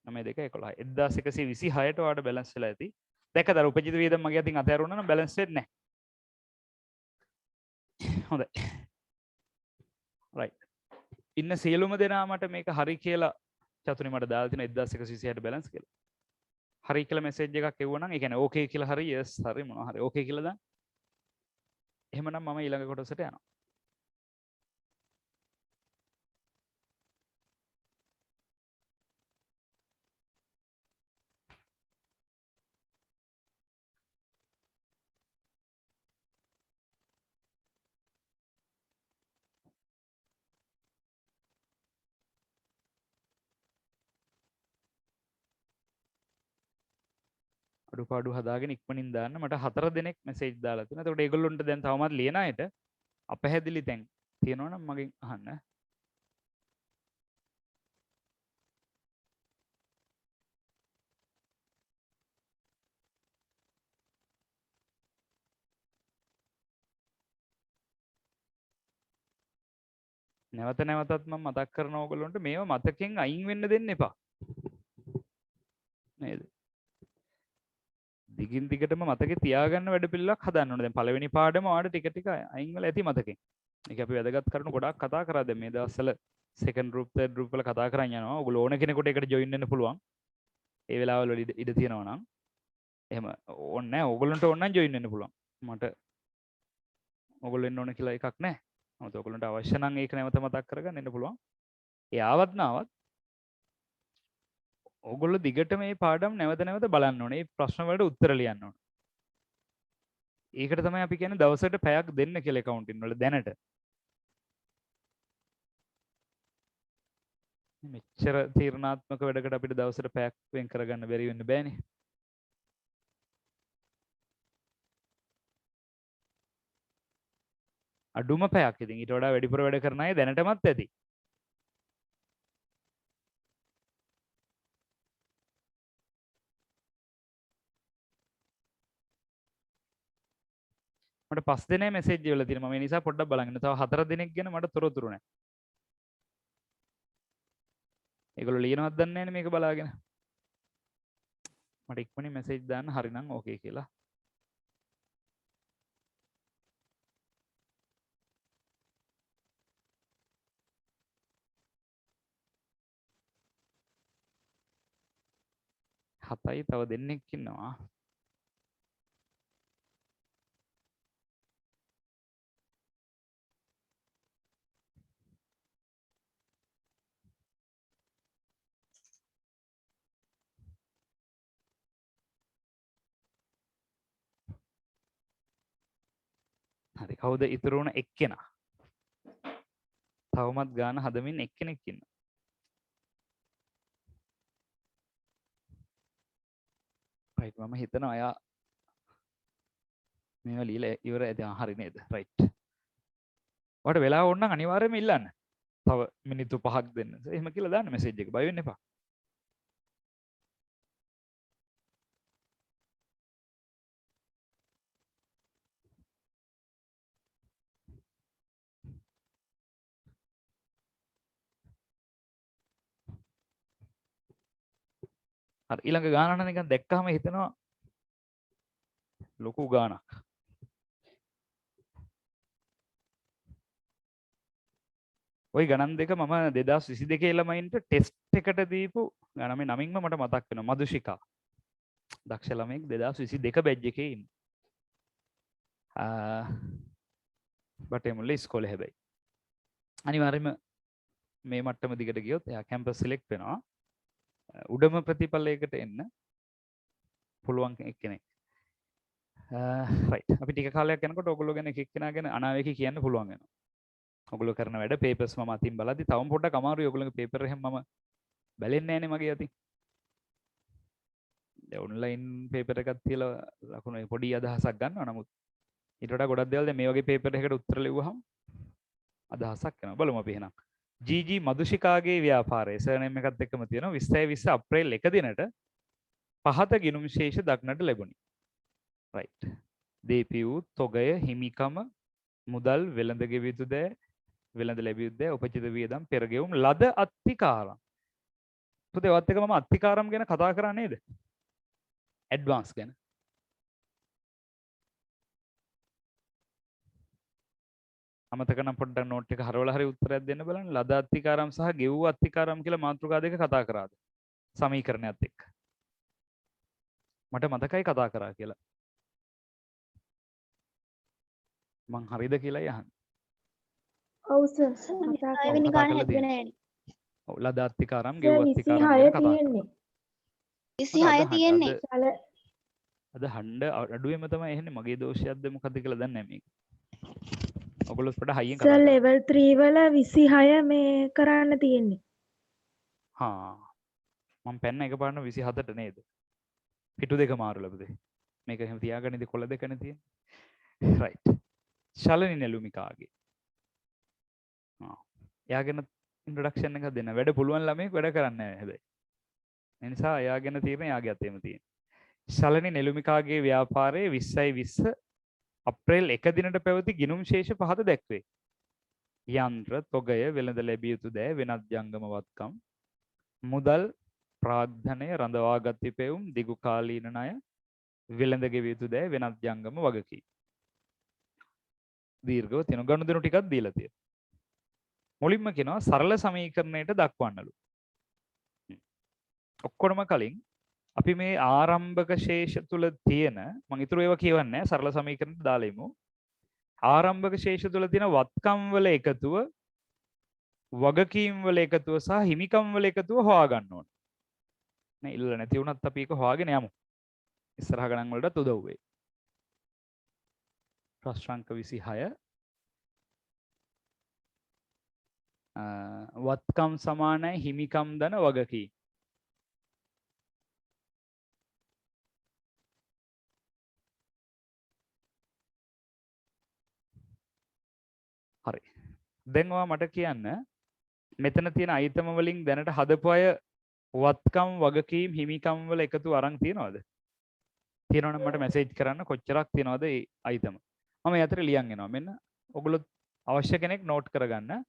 Speaker 1: 9 2 11යි 1126ට ඔයාලට බැලන්ස් වෙලා ඇති. දැක්කද අර උපජිත වියදම් මගේ අතින් අතහැරුණා නම් බැලන්ස් වෙන්නේ නැහැ. හොඳයි. right. ඉන්න සියලුම දෙනා මට මේක හරි කියලා චතුරි මට දාලා තියෙන 1126ට බැලන්ස් කියලා. හරි කියලා මෙසේජ් එකක් එවුවා නම් ඒ කියන්නේ ඕකේ කියලා හරි yes හරි මොනවා හරි ඕකේ කියලා දාන්න. එහෙමනම් මම ඊළඟ කොටසට යනවා. අඩුපාඩු හදාගෙන ඉක්මනින් දාන්න. මට 4 දෙනෙක් මෙසේජ් දාලා තියෙනවා. ඒකට ඒගොල්ලොන්ට දැන් තවමත් ලියන අයට අපැහැදිලි තැන් තියෙනවා නම් මගෙන් අහන්න. නැවත නැවතත් මම මතක් කරන ඕගොල්ලොන්ට මේව මතකෙන් අයින් වෙන්න දෙන්න එපා. නේද? දිගින් දිගටම මතකේ තියාගන්න වැඩපිළිවෙලක් හදන්න ඕනේ. දැන් පළවෙනි පාඩම ඔයාලට ටික ටික අයින් වෙලා ඇති මතකෙන්. මේක අපි වැදගත් කරුණු ගොඩාක් කතා කරා දැන් මේ දවස්වල second group third group වල කතා කරන් යනවා. ඔයගොල්ලෝ ඕන කෙනෙකුට ඒකට join වෙන්න පුළුවන්. ඒ වෙලාවවල ඉඩ තියෙනවා නම්. එහෙම ඕනේ නැහැ. ඕගොල්ලන්ට ඕන නම් join වෙන්න පුළුවන්. මට ඕගොල්ලෝ එන්න ඕන කියලා එකක් නැහැ. නමුත් ඔයගොල්ලන්ට අවශ්‍ය නම් ඒක නැවත මතක් කරගන්න එන්න පුළුවන්. ඒ ආවත් නාවත් ඕගොල්ලෝ දිගට මේ පාඩම් නැවත නැවත බලන්න ඕනේ. මේ ප්‍රශ්න වලට උත්තර ලියන්න ඕනේ. ඒකට තමයි අපි කියන්නේ දවසකට පැයක් දෙන්න කියලා accounting වල දැනට. මෙච්චර තීරණාත්මක වැඩකට අපිට දවසට පැයක් වෙන් කරගන්න බැරි වෙන්න බෑනේ. අඩුම පැයක්. ඉතින් ඊට වඩා වැඩිපුර වැඩ කරන අය දැනටමත් ඇති. මට 5 දෙනෙක් මෙසේජ් වල තියෙනවා. මම ඒ නිසා පොඩ්ඩක් බලන්න. තව 4 දෙනෙක් ගැන මට තොරතුරු නැහැ. ඒගොල්ලෝ ලියනවද දන්නේ නැහැ මේක බලාගෙන. මට ඉක්මනින් මෙසේජ් දාන්න හරිනම් ඕකේ කියලා. හතයි තව දෙන්නෙක් ඉන්නවා. හරි කවුද ඉතුරු වුණ එක්කෙනා? තවමත් ගාන හදමින් එක්කෙනෙක් ඉන්නවා. රයිට් මම හිතනවා අයා මේවා ලියලා ඉවර ඇති. හරි නේද? රයිට්. ඔයාලට වෙලාව ඕන නම් අනිවාර්යයෙන්ම ඉල්ලන්න. තව මිනිත්තු 5ක් දෙන්න. එහෙම කියලා දාන්න මෙසේජ් එක. බය වෙන්න එපා. හරි ඊළඟ ගානට නිකන් දැක්කම හිතෙනවා ලොකු ගානක්. ওই ගණන් දෙක මම 2022 ළමයින්ට ටෙස්ට් එකට දීපු ගණන් මේ නමින්ම මට මතක් වෙනවා. මදුෂිකා. දක්ෂ ළමෙක් 2022 බැච් එකේ ඉන්නේ. බටේමුල්ල ඉස්කෝලේ හැබැයි. අනිවාර්යයෙන්ම මේ මට්ටම දිගට ගියොත් එයා කැම්පස් සිලෙක්ට් වෙනවා. උඩම ප්‍රතිඵලයකට එන්න පුළුවන් එක්කෙනෙක්. රයිට්. අපි ටික කාලයක් යනකොට ඔයගොල්ලෝ ගැන එක එක්කෙනා ගැන අනාවේකී කියන්න පුළුවන් වෙනවා. ඔයගොල්ලෝ කරන වැඩ පේපර්ස් මම අතින් බලද්දි තවම පොඩ්ඩක් අමාරුයි. ඔයගොල්ලෝගේ පේපර් එහෙම මම බැලෙන්නේ නැහනේ මගේ අතින්. දැන් ඔන්ලයින් පේපර් එකක් තියලා ලකුණු පොඩි අදහසක් ගන්නවා. නමුත් ඊට වඩා ගොඩක් දේවල් දැන් මේ වගේ පේපර් එකකට උත්තර ලිව්වහම අදහසක් එනවා. බලමු අපි එහෙනම්. GG මදුෂිකාගේ ව්‍යාපාරය සර්නේම් එකත් එක්කම තියෙනවා. 2020 අප්‍රේල් 1 දිනට පහත ගිණුම් ශේෂ දක්නට ලැබුණි. රයිට්. දීපි වූ තොගය හිමිකම මුදල් වෙළඳ ගෙවිය යුතු දෑ වෙළඳ ලැබිය යුතු දෑ උපචිත වියදම් පෙරගෙවුම් ලද අත්තිකාරම්. පුතේ ඔයත් එක මම අත්තිකාරම් ගැන කතා කරා නේද? ඇඩ්වාන්ස් ගැන. අමතක නම් පොඩ්ඩක් නෝට් එක හරවලා හරි උත්තරයක් දෙන්න බලන්න. ලද අත්තිකාරම් සහ ගෙවූ අත්තිකාරම් කියලා මාතෘකා දෙක කතා කරාද? සමීකරණයත් එක්ක. මට මතකයි කතා කරා කියලා. මං හරිද කියලා යහන්.
Speaker 2: ඔව් සර්. කතා
Speaker 3: වෙනි ගාන හැදුවේ නෑනේ.
Speaker 1: ඔව් ලද අත්තිකාරම් ගෙවූ අත්තිකාරම් ගැන කතා කරා.
Speaker 3: 26 තියෙන්නේ.
Speaker 1: අද හඬ අඩුවෙම තමයි එන්නේ. මගේ දෝෂයක්ද මොකද්ද කියලා දන්නේ නැහැ මේක. ඔයගොල්ලෝ පොඩ්ඩක් හයියෙන් කතා
Speaker 2: සර්
Speaker 1: කරන්න.
Speaker 2: ලෙවල් 3 වල 26 මේ කරන්න තියෙන්නේ.
Speaker 1: හා මම පෙන්න එකපාරට 27ට නේද? පිටු දෙක මාරුලා පුතේ. මේක එහෙම තියාගන්න ඉතින් කොළ දෙකනේ තියෙන්නේ. රයිට්. ශලනි නෙළුමිකාගේ. එයාගෙන ඉන්ට්‍රොඩක්ෂන් එකක් දෙන්න. වැඩ පුළුවන් ළමයෙක් වැඩ කරන්නේ නැහැ හැබැයි. ඒ නිසා එයාගෙන තියෙන එයාගේ අතේම තියෙන. ශලනි නෙළුමිකාගේ ව්‍යාපාරයේ 2020 අප්‍රේල් 1 දිනට පැවති ගිණුම් ශේෂ පහත දැක්වේ. යන්ත්‍ර තොගය වෙළඳ ලැබිය යුතු දෑ වෙනත් ජංගම වත්කම් මුදල් ප්‍රාග්ධනය රඳවාගත් ඉපැවුම් දිගු කාලීන ණය වෙළඳ ගෙවිය යුතු දෑ වෙනත් ජංගම වගකීම්. දීර්ඝව තියෙන ගනුදෙනු ටිකක් දීලා තියෙනවා. මුලින්ම කියනවා සරල සමීකරණයට දක්වන්නලු. ඔක්කොම කලින් අපි මේ ආරම්භක ශේෂ තුල තියෙන මම ඊටු ඒවා කියවන්නේ සරල සමීකරණයට දාලා ඉමු. ආරම්භක ශේෂ තුල තියෙන වත්කම් වල එකතුව වගකීම් වල එකතුව සහ හිමිකම් වල එකතුව හොයා ගන්න ඕන. නේ ඉල්ල නැති වුණත් අපි ඒක හොයාගෙන යමු. ඉස්සරහ ගණන් වලටත් උදව් වෙයි. ප්‍රශ්න අංක 26 වත්කම් සමානයි හිමිකම් දන වගකීම්. හරි. දැන් ඔයා මට කියන්න මෙතන තියෙන අයිතම වලින් දැනට හදපු අය වත්කම් වගකීම් හිමිකම් වල එකතු අරන් තියනවද? තියෙනවනම් මට මැසේජ් කරන්න කොච්චරක් තියනවද ඒ අයිතම. මම ඒ අතර ලියන් එනවා. මෙන්න ඔගොල්ලෝ අවශ්‍ය කෙනෙක් නෝට් කරගන්න.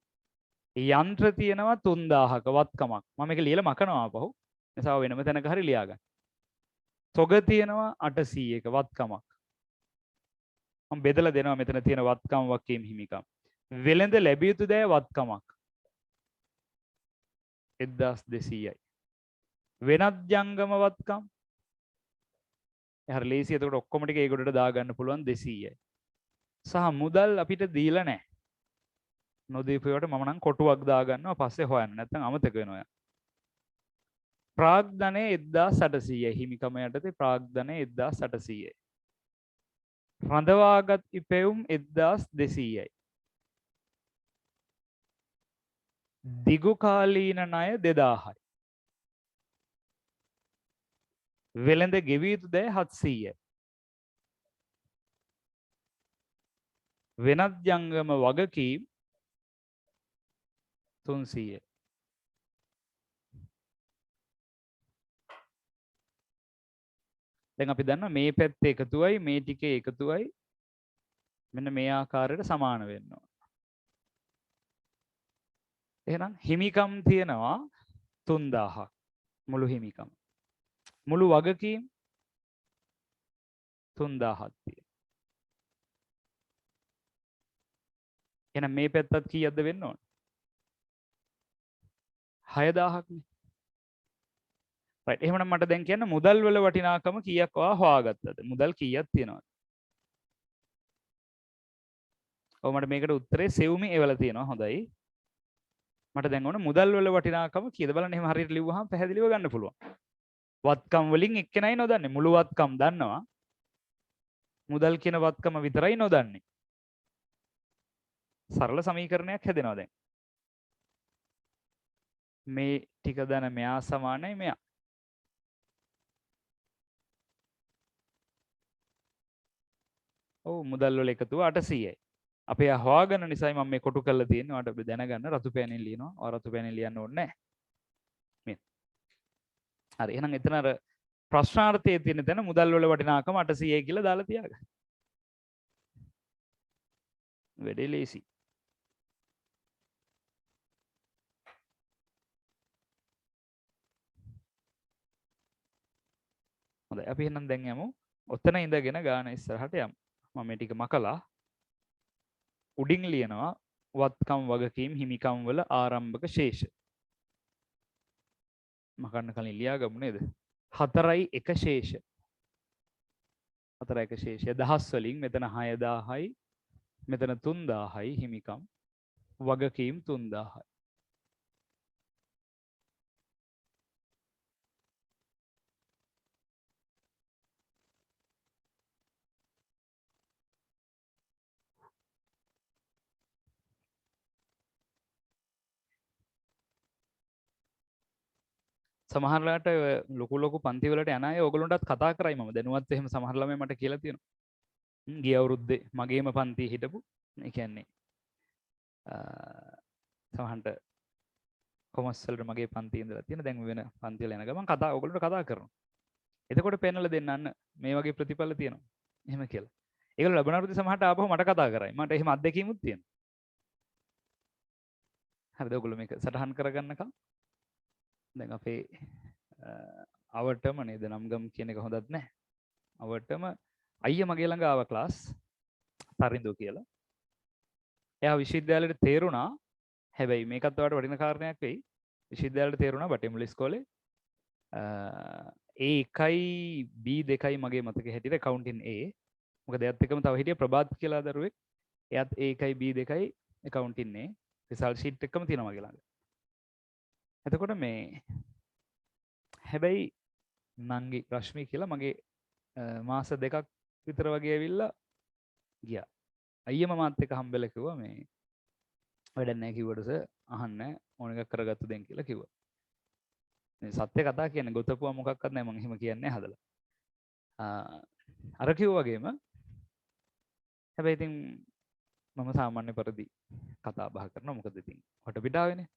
Speaker 1: යන්ත්‍ර තියෙනවා 3000ක වත්කමක්. මම මේක ලියලා මකනවා ආපහු. නිසා වෙනම තැනක හරි ලියාගන්න. තොග තියෙනවා 800ක වත්කමක්. මම බෙදලා දෙනවා මෙතන තියෙන වත්කම් වගකීම් හිමිකම්. වෙළඳ ලැබිය යුතු දෑ වත්කමක් 1200යි. වෙනත් ජංගම වත්කම් හරි ලේසි. එතකොට ඔක්කොම ටික ඒ ගොඩට දාගන්න පුළුවන් 200යි. සහ මුදල් අපිට දීලා නැහැ. නොදීපුවට මම නම් කොටුවක් දාගන්නවා පස්සේ හොයන්න. නැත්නම් අමතක වෙනවා. ප්‍රාග්ධනය 1800යි. හිමිකම යටතේ ප්‍රාග්ධනය 1800යි. රඳවාගත් ඉපැවුම් 1200යි. දිගු කාලීන ණය 2000යි. වෙළඳ ගෙවිය යුතු දෑ 700යි. වෙනත් ජංගම වගකීම් 300යි. දැන් අපි දන්නවා මේ පැත්තේ එකතුවයි මේ ටිකේ එකතුවයි මෙන්න මේ ආකාරයට සමාන වෙන්න ඕන. එහෙනම් හිමිකම් තියෙනවා 3000ක් මුළු හිමිකම. මුළු වගකීම් 3000ක් තියෙනවා. එහෙනම් මේ පැත්තත් කීයක්ද වෙන්න ඕන? 6000ක් නේ. රයිට්. එහෙනම් මට දැන් කියන්න මුදල් වල වටිනාකම කීයක් ඔයා හොයාගත්තද? මුදල් කීයක් තියෙනවද? ඔව් මට මේකට උත්තරේ සෙවුමි එවලා තියෙනවා. හොඳයි. මට දැන් ඕන මුදල් වල වටිනාකම කීයද බලන්න. එහෙම හරියට ලිව්වහම පැහැදිලිව ගන්න පුළුවන්. වත්කම් වලින් එක්කෙනයි නොදන්නේ. මුළු වත්කම් දන්නවා. මුදල් කියන වත්කම විතරයි නොදන්නේ. සරල සමීකරණයක් හැදෙනවා දැන්. මේ ටික දන මෙයා සමානයි මෙයා. ඔව් මුදල් වල එකතුව 800යි. අපේ හොයාගන්න නිසායි මම මේ කොටු කරලා තියෙන්නේ. ඔයාලට අපි දැනගන්න රතු පෑනෙන් ලියනවා. ඔය රතු පෑනෙන් ලියන්න ඕනේ නැහැ. මේ. හරි. එහෙනම් එතන අර ප්‍රශ්නාර්ථයේ තියෙන තැන මුදල් වල වටිනාකම 800යි කියලා දාලා තියාගන්න. වැඩේ ලේසි. හොඳයි. අපි එහෙනම් දැන් යමු. ඔතන ඉඳගෙන ගාන ඉස්සරහට යමු. මම මේ ටික මකලා උඩින් ලියනවා වත්කම් වගකීම් හිමිකම් වල ආරම්භක ශේෂ. මකන්න කලින් ලියාගමු නේද? 4යි 1 ශේෂ. 4යි 1 ශේෂය දහස් වලින් මෙතන 6000යි මෙතන 3000යි හිමිකම් වගකීම් 3000යි. සමහරලාට ලොකු පන්ති වලට යන අය ඕගොල්ලන්ටත් කතා කරයි මම දැනුවත් එහෙම සමහර ළමයි මට කියලා තියෙනවා. ගිය අවුරුද්දේ මගේම පන්තියේ හිටපු ඒ කියන්නේ සමහරට කොමර්ස් වලට මගේ පන්තියේ ඉඳලා තියෙන දැන් වෙන පන්ති වල යන ගමන් කතා ඕගොල්ලන්ට කතා කරනවා. එතකොට පෙන්නලා දෙන්න අන්න මේ වගේ ප්‍රතිඵල තියෙනවා. එහෙම කියලා. ඒගොල්ලෝ ලැබුණ අවුරුද්දේ සමහරට ආපහු මට කතා කරයි. මට එහෙම අත්දැකීමුත් තියෙනවා. හරිද ඔයගොල්ලෝ මේක සටහන් කරගන්නකම් දැන් අපේ අවටම නේද නම්ගම් කියන එක හොඳත් නැහැ. අවටම අයියා මගේ ළඟ ආව ක්ලාස් තරිඳු කියලා. එයා විශ්වවිද්‍යාලයට තේරුණා. හැබැයි මේකත් ඔයාලට වටින කාරණයක් වෙයි. විශ්වවිද්‍යාලයට තේරුණා බටෙමුල ඉස්කෝලේ A1යි B2යි මගේ මතකයේ හැටියට accounting A. මොකද එයාත් එක්කම තව හිටිය ප්‍රභාත් කියලා දරුවෙක්. එයාත් A1යි B2යි accounting A. result sheet එකම තියෙනවා මගේ ළඟ. එතකොට මේ හැබැයි නංගි රශ්මි කියලා මගේ මාස දෙකක් විතර වගේ ඇවිල්ලා ගියා. අයියම මාත් එක්ක හම්බෙලා කිව්වා මේ වැඩක් නැහැ කිව්වටස අහන්න ඕන එකක් කරගත්තු දෙන් කියලා කිව්වා. මේ සත්‍ය කතා කියන්නේ ගොතපුවා මොකක්වත් නැහැ මම එහෙම කියන්නේ හදලා. අර කිව්වා වගේම හැබැයි ඉතින් මම සාමාන්‍ය පරිදි කතා බහ කරනවා මොකද ඉතින් වටපිටාවේනේ.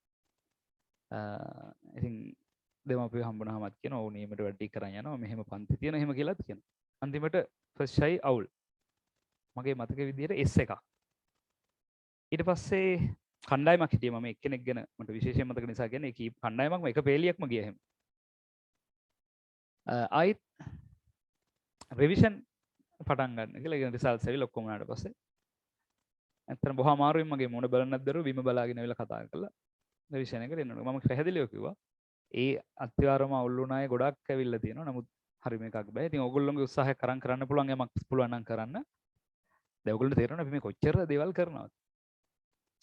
Speaker 1: ඉතින් දෙමාපියෝ හම්බුනහමත් කියන ඕ නියමයට වැඩි කරන් යනවා මෙහෙම පන්ති තියෙන එහෙම කියලාත් කියනවා. අන්තිමට ෆස්ට් ෂයි අවුල්. මගේ මතක විදියට S එකක්. ඊට පස්සේ කණ්ඩායමක් හිටියේ මම එක්කෙනෙක් ගැන මට විශේෂයෙන් මතක නිසා කියන්නේ ඒ කණ්ඩායමක්ම එක පේලියක්ම ගියා එහෙම. ආයිත් රිවිෂන් පටන් ගන්න කියලා ඉතින් රිසල්ට්ස් ඇවිල්ලා ඔක්කොම උනාට පස්සේ ඇත්තටම බොහොම අමාරුවෙන් මගේ මොන බලන්නත් දරුව බිම බලාගෙන ඇවිල්ලා කතා කරලා රිවිෂන් එකට එන්න මම පැහැදිලිව කිව්වා ඒ අත්‍යාරම අවුල් වුණායේ ගොඩක් ඇවිල්ලා තියෙනවා නමුත් හරි මේකක් බෑ ඉතින් ඕගොල්ලෝගේ උත්සාහය කරන්න පුළුවන් යමක් පුළුවන් නම් කරන්න දැන් ඕගොල්ලන්ට තේරෙනවා අපි මේ කොච්චර දේවල් කරනවද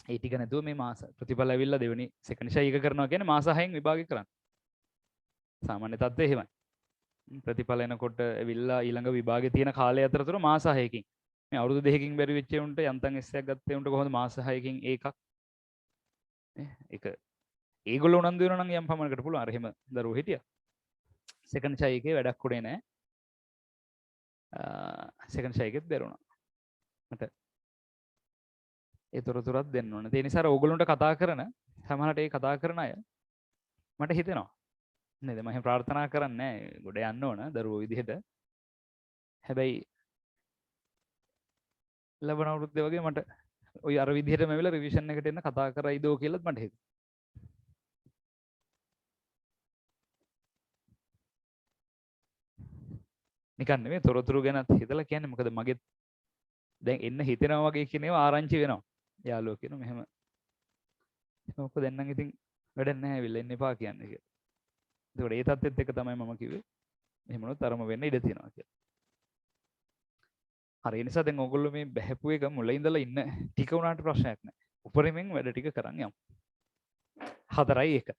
Speaker 1: ඒ ටික නැතුව මේ මාස ප්‍රතිඵල ඇවිල්ලා දෙවෙනි සෙකන්ඩ් ෂයි එක කරනවා කියන්නේ මාස 6න් විභාගය කරන්න සාමාන්‍ය තත්ත්වය එහෙමයි ප්‍රතිඵල එනකොට ඇවිල්ලා ඊළඟ විභාගේ තියෙන කාලය අතරතුර මාස 6කින් මේ අවුරුදු 2කින් බැරි වෙච්ච උන්ට යන්තම් S එකක් ගත්තේ උන්ට කොහොමද මාස 6කින් ඒකක් ඒක ඒගොල්ලෝ උනන්දු වෙනවා නම් යම් පමණකට පුළුවන් අර එහෙම දරුවෝ හිටියා සෙකන්ඩ් ෂයි එකේ වැඩක් උනේ නැහැ සෙකන්ඩ් ෂයි එකෙත් බැරුණා මට ඒ තොරතුරක් දෙන්න ඕනේ ඒ නිසා ඕගොල්ලන්ට කතා කරන සමහරට ඒ කතා කරන අය මට හිතෙනවා නේද මම ප්‍රාර්ථනා කරන්නේ නැහැ ගොඩ යන්න ඕන දරුවෝ විදිහට හැබැයි ලැබෙන අවුරුද්දේ වගේ මට ওই අර විදිහටම ඇවිල්ලා රිවිෂන් එකට එන්න කතා කරයිදෝ කියලාත් මට හිතුණා නිකන් නෙමෙයි තොරතුරු ගැනත් හිතලා කියන්නේ මොකද මගේ දැන් එන්න හිතෙනවා වගේ කියන ඒවා ආරංචි වෙනවා යාළුවෝ කියනවා මෙහෙම මොකද දැන් නම් ඉතින් වැඩක් නැහැ ඇවිල්ලා එන්න එපා කියන්නේ කියලා ඒකට ඒ තත්ත්වෙත් එක තමයි මම කිව්වේ එහෙම වුණොත් අරම වෙන්න ඉඩ තියෙනවා කියලා. හරි ඒ නිසා දැන් ඕගොල්ලෝ මේ බහැපු එක මුල ඉඳලා ඉන්න ටික උනාට ප්‍රශ්නයක් නැහැ. උපරිමෙන් වැඩ ටික කරන් යමු. 4යි 1.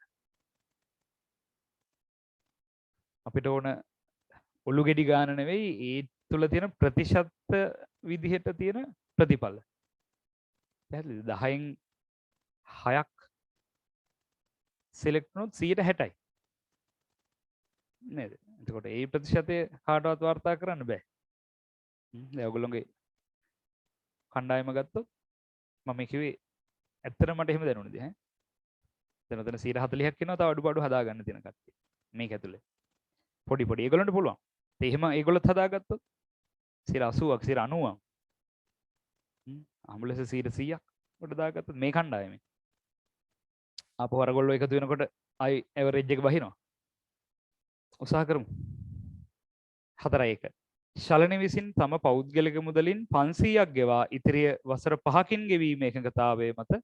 Speaker 1: අපිට ඕන ඔලු ගෙඩි ගන්න නෙවෙයි ඒ තුල තියෙන ප්‍රතිශත විදිහට තියෙන ප්‍රතිඵල. පැහැදිලිද? 10න් 6ක් සිලෙක්ට් වුණොත් 160යි. නේද? එතකොට ඒ ප්‍රතිශතය කාටවත් වාර්තා කරන්න බෑ. දැන් ඔයගොල්ලෝගේ කණ්ඩායම ගත්තොත් මම කිව්වේ ඇත්තටම මට එහෙම දැනුණේද ඈ? දැන් උතන 140ක් වෙනවා තව අඩුපාඩු හදා ගන්න තියෙන කට්ටිය. මේක ඇතුලේ. පොඩි ඒගොල්ලන්ට පුළුවන්. ඒ එහෙම ඒගොල්ලොත් හදාගත්තොත් 180ක් 190ක්. අම්බුලන්ස් 100ක් කොට දාගත්තොත් මේ කණ්ඩායමේ. ආපහු අරගොල්ලෝ එකතු වෙනකොට ආයි ඇවරේජ් එක බහිනවා. උත්සාහ කරමු 4-1 ශලන විසින් තම පෞද්ගලික මුදලින් 500ක් ගෙවා ඉතිරිය වසර 5කින් ගෙවීම එකඟතාවයේ මත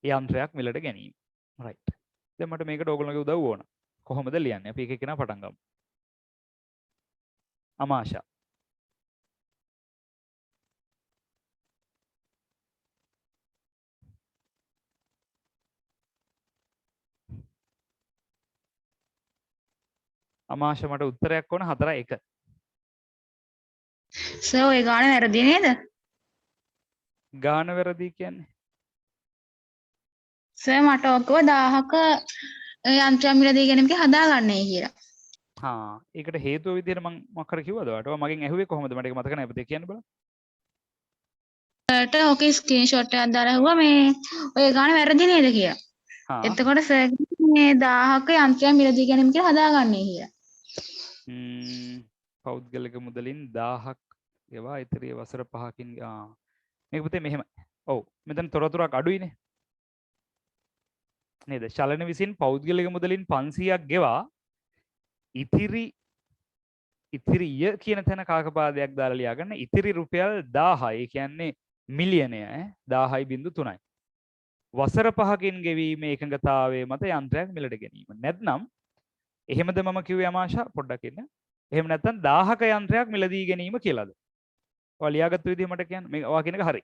Speaker 1: යන්ත්‍රයක් මිලට ගැනීම රයිට් දැන් මට මේකට ඕගොල්ලෝගේ උදව් ඕන කොහොමද ලියන්නේ අපි එක එකනා පටන් ගමු අමාෂා අමාෂ මට උත්තරයක් ඕන 4-1
Speaker 3: සර් ඔය ගාන වැරදි නේද?
Speaker 1: ගාන වැරදි කියන්නේ
Speaker 3: සර් මට ඔක්කොම 1000ක යන්ත්‍රය මිලදී ගැනීමක හදාගන්නයි කියලා.
Speaker 1: හා ඒකට හේතුව විදිහට මම මොකක් කර කිව්වද ඔයාලට? ඔයා මගෙන් ඇහුවේ කොහොමද? මට ඒක මතක නැහැ. පුතේ කියන්න බලන්න.
Speaker 3: සර්ට ඕකේ ස්ක්‍රීන්ෂොට් එකක් දාලා හුවා මේ ඔය ගාන වැරදි නේද කියලා.
Speaker 1: හා
Speaker 3: එතකොට සර් මේ 1000ක යන්ත්‍රය මිලදී ගැනීමක හදාගන්නයි කියලා.
Speaker 1: පෞද්ගලික මුදලින් 1000ක් ගෙවා ඉතිරිය වසර 5කින් මේක පුතේ මෙහෙමයි. ඔව් මෙතන තොරතුරක් අඩුයිනේ. නේද? ශලන විසින් පෞද්ගලික මුදලින් 500ක් ගෙවා ඉතිරිය කියන තැන කාකපාදයක් දාලා ලියාගන්න. ඉතිරි රුපියල් 1000. ඒ කියන්නේ මිලියනය 10.3යි. වසර 5කින් ගෙවීමේ එකඟතාවයේ මත යන්ත්‍රයක් මිලට ගැනීම. නැත්නම් එහෙමද මම කිව්වේ අමාෂා පොඩ්ඩක් ඉන්න. එහෙම නැත්නම් 1000ක යන්ත්‍රයක් මිලදී ගැනීම කියලාද? ඔයා ලියාගත්ත විදිහ මට කියන්න. මේ ඔයා කියන එක හරි.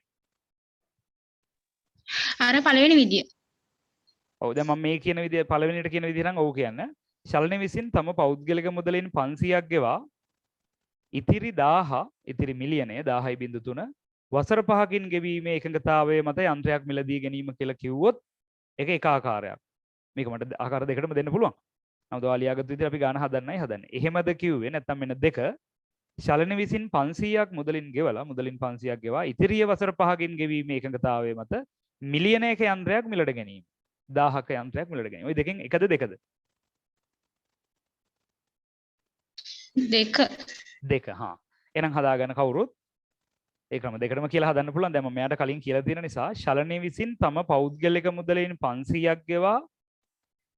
Speaker 3: අර පළවෙනි විදිය.
Speaker 1: ඔව් දැන් මම මේ කියන විදිය පළවෙනියට කියන විදිහ නම් ඔව් කියන්න. ශලනය විසින් තම පෞද්ගලික මුදලින් 500ක් ගෙවා ඉතිරි 1000 ඉතිරි මිලියනය 10.3 වසර 5කින් ගෙවීමේ එකඟතාවය මත යන්ත්‍රයක් මිලදී ගැනීම කියලා කිව්වොත් ඒක එක ආකාරයක්. මේක මට ආකාර දෙකකටම දෙන්න පුළුවන්. නමුත් ඔයා ලියාගත්තු විදිහට අපි ගාන හදන්නයි හදන්නේ. එහෙමද කිව්වේ නැත්නම් මෙන්න දෙක ශලන විසින් 500ක් මුදලින් ගෙවලා මුදලින් 500ක් ගෙවා ඉතිරිය වසර 5කින් ගෙවීමේ එකඟතාවය මත මිලියනයක යන්ත්‍රයක් මිලට ගැනීම. 1000ක යන්ත්‍රයක් මිලට ගැනීම. ওই දෙකෙන් එකද දෙකද?
Speaker 3: දෙක.
Speaker 1: දෙක. හා. එහෙනම් හදාගන්න කවුරුත් ඒ ක්‍රම දෙකටම කියලා හදන්න පුළුවන්. දැන් මම මෙයාට කලින් කියලා තියෙන නිසා ශලනය විසින් තම පෞද්ගලික මුදලින් 500ක් ගෙවා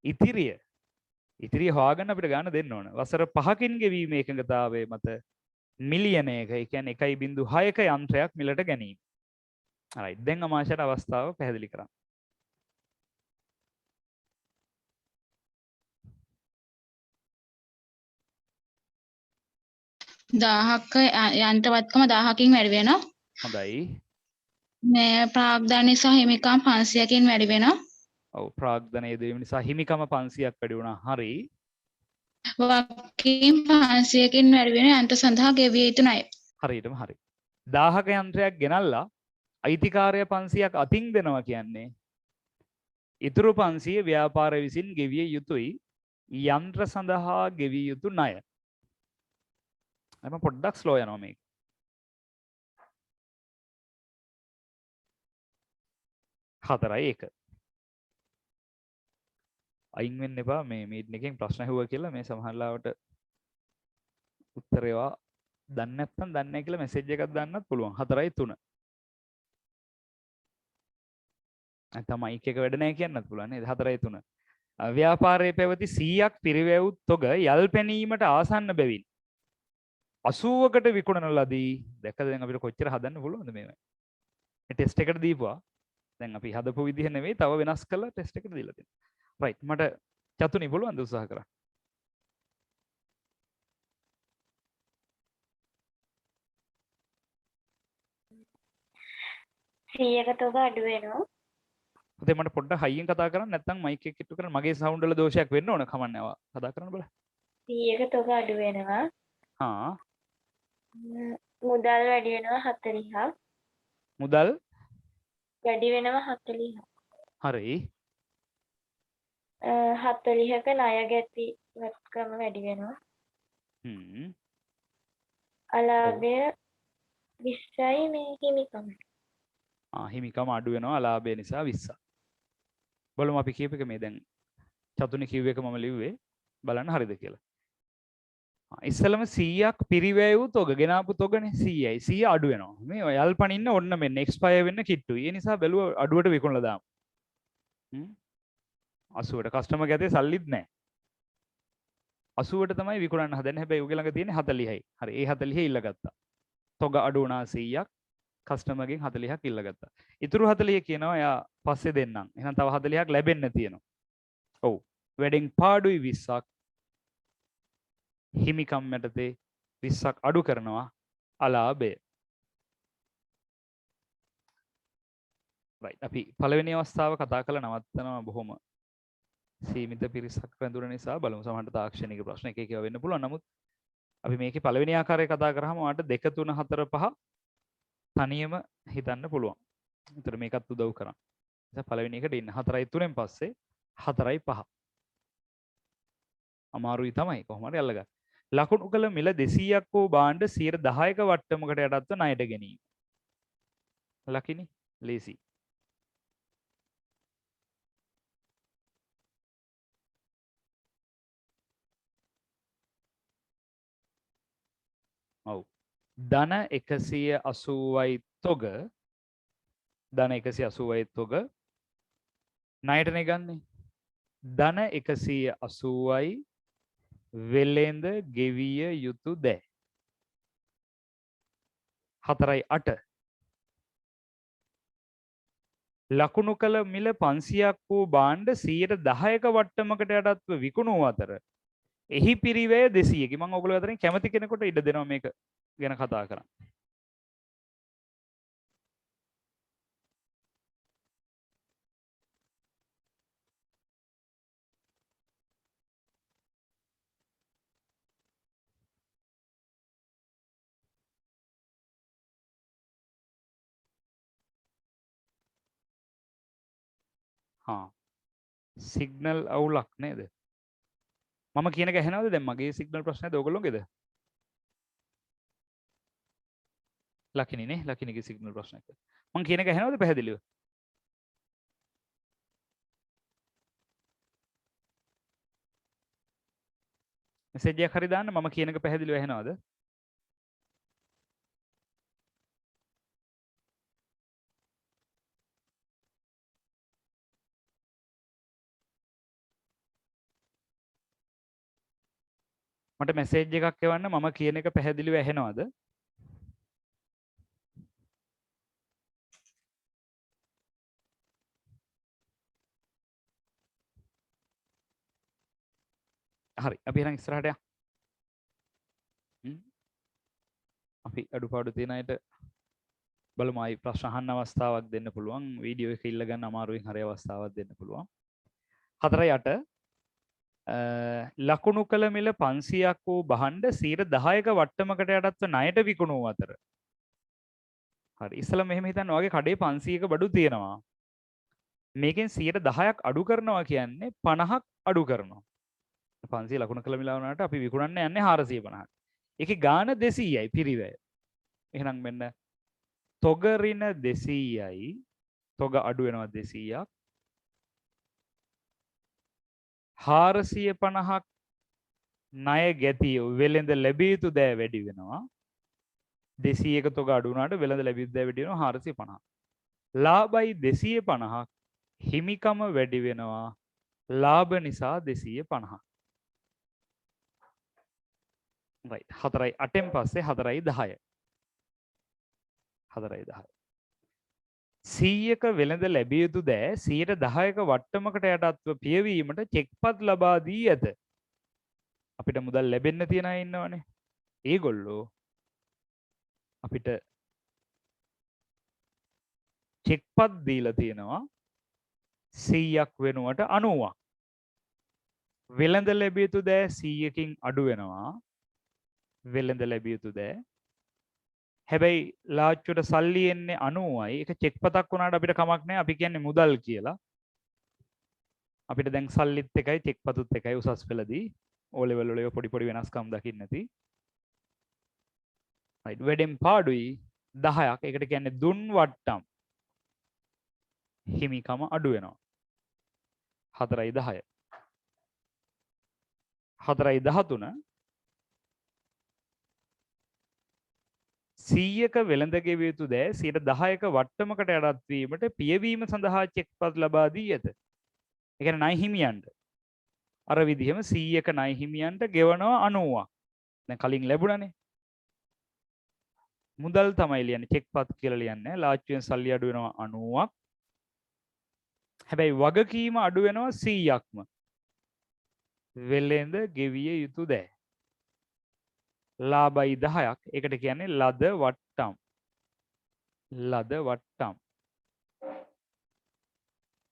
Speaker 1: ඉතිරිය හොයාගන්න අපිට ගන්න දෙන්න ඕන. වසර 5කින් ගෙවීමේ එකඟතාවය මත මිලියනයක ඒ කියන්නේ 1.6ක යන්ත්‍රයක් මිලට ගැනීම. හරි. දැන් අමාශයට අවස්ථාව පැහැදිලි කරන්න.
Speaker 3: දහහක යන්ත්‍රවත්කම 1000කින් වැඩි වෙනවා.
Speaker 1: හොඳයි.
Speaker 3: මේ ප්‍රාග්ධනය සහ හිමිකම් 500කින් වැඩි වෙනවා.
Speaker 1: ඔව් ප්‍රාග්ධනය යෙදවීම නිසා හිමිකම 500ක් වැඩි වුණා. හරි.
Speaker 3: වගකීම් 500කින් වැඩි වෙන යන්ත්‍ර සඳහා ගෙවිය යුතු ණය.
Speaker 1: හරියටම හරි. 1000ක යන්ත්‍රයක් ගෙනල්ලා අයිතිකාරය 500ක් අතින් දෙනවා කියන්නේ ඉතුරු 500 ව්‍යාපාරය විසින් ගෙවිය යුතුයි යන්ත්‍ර සඳහා ගෙවිය යුතු ණය. මම පොඩ්ඩක් ස්ලෝ යනවා මේක. හතරයි එක. අයින් වෙන්න එපා මේ මීටින් එකෙන් ප්‍රශ්න ඇහුවා කියලා මේ සමහරලාවට උත්තරේවා දන්නේ නැත්නම් දන්නේ නැහැ කියලා මෙසේජ් එකක් දාන්නත් පුළුවන්. 4:03. නැත්නම් මයික් එක වැඩ නැහැ කියන්නත් පුළුවන් නේද? 4:03. ව්‍යාපාරයේ පැවති 100ක් පිරිවැව් තොග යල්පැනීමට ආසන්න බැවින් 80කට විකුණන ලදී. දැක්කද දැන් අපිට කොච්චර හදන්න පුළුවන්ද මේවා? මේ ටෙස්ට් එකට දීපුවා. දැන් අපි හදපු විදිහ නෙවෙයි තව වෙනස් කරලා ටෙස්ට් එකට දීලා තියෙනවා. රයිට් මට චතුනි පුළුවන් ද උත්සාහ කරන්න.
Speaker 2: සීයක තොග අඩු වෙනවා.
Speaker 1: පුතේ මට පොඩ්ඩක් හයියෙන් කතා කරන්න නැත්නම් මයික් එක කිට්ටු කරන්න මගේ සවුන්ඩ් වල දෝෂයක් වෙන්න ඕන කමන්නේ ආවා. කතා කරන්න බලන්න.
Speaker 2: සීයක තොග අඩු වෙනවා.
Speaker 1: හා
Speaker 2: මුදල් වැඩි වෙනවා 40ක්.
Speaker 1: මුදල්
Speaker 2: වැඩි වෙනවා 40ක්.
Speaker 1: හරි.
Speaker 2: 40ක ණය ගැතිවත්කම වැඩි වෙනවා. අලාභය 20යි මේ හිමිකම.
Speaker 1: හිමිකම අඩු වෙනවා අලාභය නිසා 20. බලමු අපි කියප එක මේ දැන් චතුනි කිව්ව එක මම ලිව්වේ බලන්න හරිද කියලා. ඉස්සලම 100ක් පිරිවැයු තොග ගෙනාපු තොගනේ 100යි 100 අඩු වෙනවා. මේ යල්පණ ඉන්න ඔන්න මෙන්න එක්ස්පයර් වෙන්න කිට්ටුයි. ඒ නිසා බැලුව අඩුවට විකුණලා දාමු. 80ට කස්ටමර් ගැතේ සල්ලිත් නැහැ. 80ට තමයි විකුණන්න හදන්නේ. හැබැයි උගේ ළඟ තියෙන්නේ 40යි. හරි ඒ 40 ඉල්ලගත්තා. තොග අඩු වුණා 100ක්. කස්ටමර්ගෙන් 40ක් ඉල්ලගත්තා. ඉතුරු 40 කියනවා එයා පස්සේ දෙන්නම්. එහෙනම් තව 40ක් ලැබෙන්න තියෙනවා. ඔව්. වැඩෙන් පාඩුයි 20ක්. හිමිකම් යටතේ 20ක් අඩු කරනවා අලාභය. රයිට් අපි පළවෙනි අවස්ථාව කතා කරලා නවත්තනවා බොහොම සීමිත පිරිසක් රැඳුන නිසා බලමු සමහරට තාක්ෂණික ප්‍රශ්න එක එක ඒවා වෙන්න පුළුවන්. නමුත් අපි මේකේ පළවෙනි ආකාරය කතා කරාම ඔයාලට 2 3 4 5 තනියම හිතන්න පුළුවන්. ඒතර මේකත් උදව් කරා. දැන් පළවෙනි එකට ඉන්න 4යි 3න් පස්සේ 4යි 5. අමාරුයි තමයි කොහොම හරි අල්ලගන්න. ලකුණු කළ මිල 200ක් වූ භාණ්ඩ 10%ක වට්ටමකට යටත්ව ණයට ගැනීම. ලකිනි ලේසි. ඔව්. ධන 180යි තොග ධන 180යි තොග ණයටනේ ගන්නේ. ධන 180යි වෙළෙඳ ගෙවිය යුතු දෑ 4යි 8. ලකුණු කළ මිල 500ක් වූ භාණ්ඩ 10%ක වට්ටමකට යටත්ව විකුණූ අතර එහි පිරිවැය 200කි. මම ඔයගොල්ලෝ අතරින් කැමති කෙනෙකුට ඉඩ දෙනවා මේක ගැන කතා කරන්න. හා සිග්නල් අවුලක් නේද? මම කියන එක ඇහෙනවද දැන්? මගේ සිග්නල් ප්‍රශ්නයද ඔයගොල්ලෝගේද? ලකිනි නේ, ලකිනිගේ සිග්නල් ප්‍රශ්නයක්. මම කියන එක ඇහෙනවද පැහැදිලිව? මෙසේජ් එකක් හරි දාන්න. මම කියන එක පැහැදිලිව ඇහෙනවද? මට මෙසේජ් එකක් එවන්න. මම කියන එක පැහැදිලිව ඇහෙනවද? හරි, අපි එහෙනම් ඉස්සරහට යමු. අපි අඩුපාඩු තියෙන අයට බලමු. ආයි ප්‍රශ්න අහන්න අවස්ථාවක් දෙන්න පුළුවන්. වීඩියෝ එක ඉල්ල ගන්න අමාරුවෙන් හරි අවස්ථාවක් දෙන්න පුළුවන්. 4-8 ලකුණු කළ මිල 500ක් වූ භාණ්ඩ 10%ක වට්ටමකට යටත්ව ණයට විකුණූ අතර. හරි, ඉස්සෙල්ලා මෙහෙම හිතන්න. ඔයගේ කඩේ 500ක බඩු තියෙනවා. මේකෙන් 10%ක් අඩු කරනවා කියන්නේ 50ක් අඩු කරනවා. 500 ලකුණු කළ මිල වුණාට අපි විකුණන්න යන්නේ 450ක්. ඒකේ ගාණ 200යි පිරිවැය. එහෙනම් මෙන්න තොග ඍණ 200යි, තොග අඩු වෙනවා 200ක්. 450ක් ණය ගැතිය වෙළඳ ලැබිය යුතු දෑ වැඩි වෙනවා. 200ක තොග අඩු වුණාට වෙළඳ ලැබිය යුතු දෑ වැඩි වෙනවා 450. ලාභයි 250ක්, හිමිකම වැඩි වෙනවා. ලාභ නිසා 250. right. 4-8න් පස්සේ 4-10. 4-10. 100ක වෙළඳ ලැබිය යුතු දෑ 10%ක වට්ටමකට යටත්ව පියවීමට චෙක්පත් ලබා දී ඇත. අපිට මුදල් ලැබෙන්න තියන අය ඉන්නවනේ. ඒගොල්ලෝ අපිට චෙක්පත් දීලා තියෙනවා 100ක් වෙනුවට 90ක්. වෙළඳ ලැබිය යුතු දෑ 100කින් අඩු වෙනවා. වෙළඳ ලැබිය යුතු දෑ. හැබැයි ලාච්චුවට සල්ලි එන්නේ 90යි. ඒක චෙක්පතක් වුණාට අපිට කමක් නැහැ. අපි කියන්නේ මුදල් කියලා. අපිට දැන් සල්ලිත් එකයි චෙක්පතුත් එකයි උසස් පෙළදී. O level වල පොඩි පොඩි වෙනස්කම් දකින්න නැති. right. වැඩෙන් පාඩුයි 10ක්. ඒකට කියන්නේ දුන් වට්ටම්. හිමිකම අඩු වෙනවා. 4-10. 4-13 100ක වෙළඳ ගෙවිය යුතු දෑ 10%ක වට්ටමකට යටත් වීමට පියවීම සඳහා චෙක්පත් ලබා දී ඇත. ඒ කියන්නේ ණය හිමියන්ට අර විදිහම 100ක ණය හිමියන්ට ගෙවනවා 90ක්. දැන් කලින් ලැබුණානේ. මුදල් තමයි ලියන්නේ, චෙක්පත් කියලා ලියන්නේ. ලාච්චුවෙන් සල්ලි අඩු වෙනවා 90ක්. හැබැයි වගකීම අඩු වෙනවා 100ක්ම. වෙළඳ ගෙවිය යුතු දෑ. ලාභයි 10ක්. ඒකට කියන්නේ ලද වට්ටම්. ලද වට්ටම්.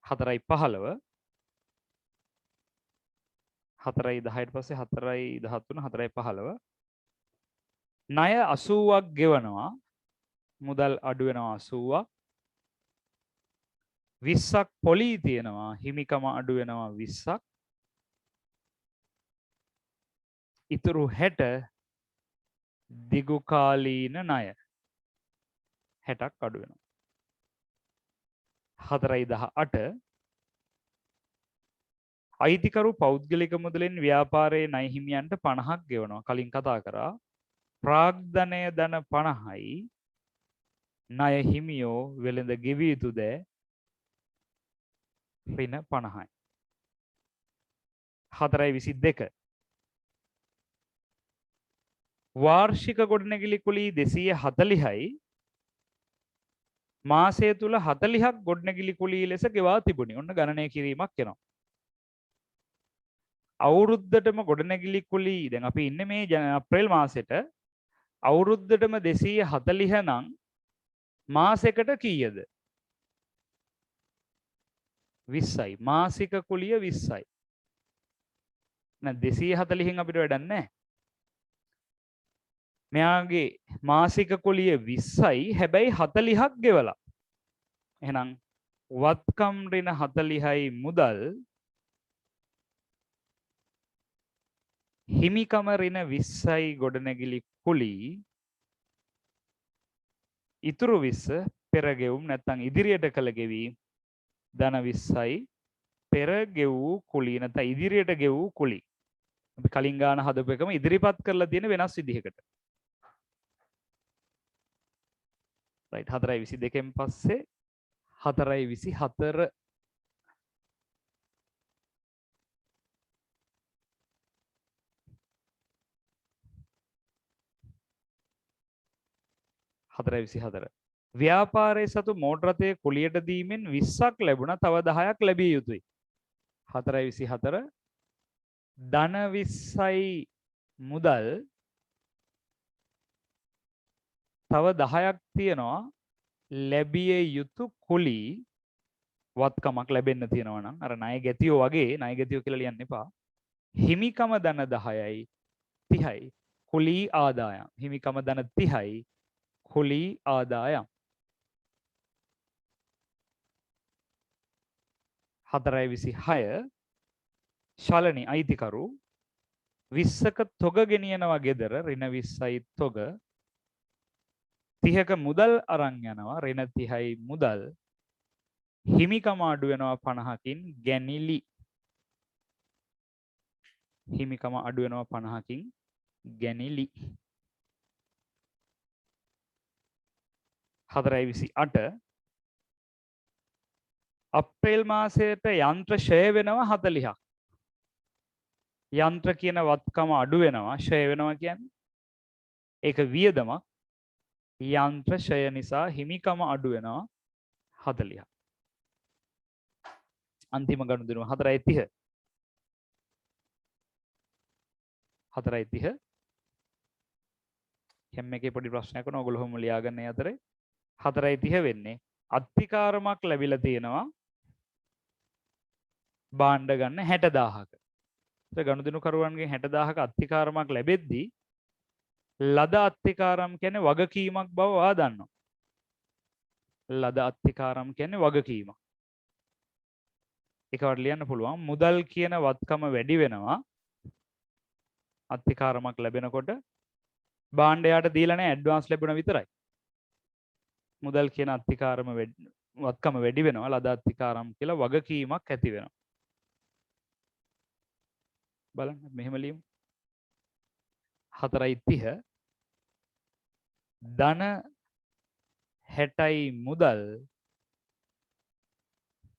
Speaker 1: 4-15 4-10ට පස්සේ 4-13 4-15 ණය 80ක් ගෙවනවා. මුදල් අඩු වෙනවා 80ක්. 20ක් පොලී තියෙනවා. හිමිකම අඩු වෙනවා 20ක්. ඉතුරු 60 දිගු කාලීන ණය 60ක් අඩු වෙනවා. 4-18 අයිතිකරු පෞද්ගලික මුදලෙන් ව්‍යාපාරයේ ණය හිමියන්ට 50ක් ගෙවනවා. කලින් කතා කරා. ප්‍රාග්ධනය ධන 50යි ණය හිමියෝ වෙළඳ ගෙවිය යුතු දෑ ඍණ 50යි. 4-22 වාර්ෂික ගොඩනැගිලි කුලී 240යි මාසය තුල 40ක් ගොඩනැගිලි කුලී ලෙස ගෙවා තිබුණි. ඔන්න ගණනය කිරීමක් වෙනවා. අවුරුද්දටම ගොඩනැගිලි කුලී දැන් අපි ඉන්නේ මේ අප්‍රේල් මාසෙට. අවුරුද්දටම 240 නම් මාසෙකට කීයද? 20යි. මාසික කුලිය 20යි. නැත්නම් 240න් අපිට වැඩක් නැහැ. මෙයාගේ මාසික කුලිය 20යි. හැබැයි 40ක් ගෙවලා. එහෙනම් වත්කම් ඍණ 40යි මුදල් හිමිකම ඍණ 20යි ගොඩනැගිලි කුලී ඉතුරු 20 පෙර ගෙවුම් නැත්නම් ඉදිරියට කළ ගෙවීම් ධන 20යි පෙර ගෙවූ කුලී නැත්නම් ඉදිරියට ගෙවූ කුලී. අපි කලින් ගාන හදපු එකම ඉදිරිපත් කරලා තියෙන වෙනස් විදිහකට. රයිට් 4:22න් පස්සේ 4:24 4:24 ව්‍යාපාරයේ සතු මෝටර රථයේ කුලියට දීමෙන් 20ක් ලැබුණා තව 10ක් ලැබිය යුතුයි. 4:24 ධන 20යි මුදල් තව 10ක් තියෙනවා ලැබිය යුතු කුලී වත්කමක් ලැබෙන්න තියෙනවා නම් අර ණය ගැතියෝ වගේ ණය ගැතියෝ කියලා ලියන්න එපා. හිමිකම ධන 10යි 30යි කුලී ආදායම් හිමිකම ධන 30යි කුලී ආදායම් 4:26 ශලනි අයිතිකරු 20ක තොග ගෙනියනවා ගෙදර ඍණ 20යි තොග 30ක මුදල් අරන් යනවා ඍණ 30යි මුදල් හිමිකම අඩු වෙනවා 50කින් ගැනිලි හිමිකම අඩු වෙනවා 50කින් ගැනිලි 4:28 අප්‍රේල් මාසයට යන්ත්‍ර ෂය වෙනවා 40ක් යන්ත්‍ර කියන වත්කම අඩු වෙනවා ෂය වෙනවා කියන්නේ ඒක වියදමක් යන්ත්‍ර ෂය නිසා හිමිකම අඩු වෙනවා 40ක් අන්තිම ගනුදෙනුව 4:30 4:30 හැම එකේ පොඩි ප්‍රශ්නයක් වුණා ඔයගොල්ලෝ හැම ලියාගන්න අතරේ 4:30 වෙන්නේ අත්තිකාරමක් ලැබිලා තියෙනවා භාණ්ඩ ගන්න 60000ක. ඒ ගනුදෙනු කරුවන්ගෙන් 60000ක අත්තිකාරමක් ලැබෙද්දී ලද අත්තිකාරම් කියන්නේ වගකීමක් බව ඔයා දන්නවා. ලද අත්තිකාරම් කියන්නේ වගකීමක්. ඒකට ලියන්න පුළුවන් මුදල් කියන වත්කම වැඩි වෙනවා අත්තිකාරමක් ලැබෙනකොට භාණ්ඩයට දීලා නැහැ ඇඩ්වාන්ස් ලැබුණා විතරයි. මුදල් කියන අත්තිකාරම වත්කම වැඩි වෙනවා ලද අත්තිකාරම් කියලා වගකීමක් ඇති වෙනවා. බලන්න මෙහෙම ලියමු 4:30 ධන 60යි මුදල්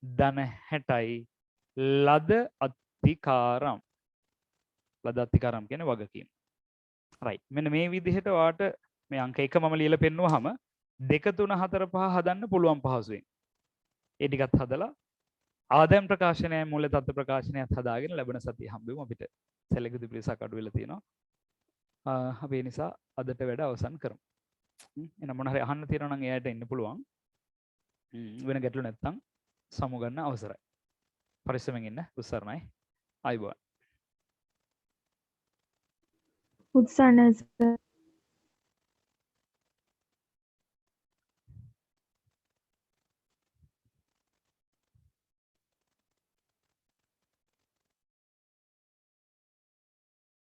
Speaker 1: ධන 60යි ලද අත්තිකාරම් ලද අත්තිකාරම් කියන්නේ වගකීම. රයිට් මෙන්න මේ විදිහට ඔයාට මේ අංක 1 මම ලියලා පෙන්නුවාම 2 3 4 5 හදන්න පුළුවන් පහසුවෙන්. ඒ ටිකත් හදලා ආදායම් ප්‍රකාශනය මූල්‍ය තත්ත්ව ප්‍රකාශනයත් හදාගෙන ලැබෙන සතිය හම්බෙමු අපිට සැලකුණු පිළිසක් අඩු වෙලා තියෙනවා. අපි ඒ නිසා අදට වැඩ අවසන් කරමු. එහෙනම් මොන හරි අහන්න තියෙනවා නම් එයාට ඉන්න පුළුවන්. වෙන ගැටලු නැත්නම් සමු ගන්න අවසරයි. පරිස්සමෙන් ඉන්න උත්සාරණයි. ආයිබෝන්.
Speaker 2: උත්සාහන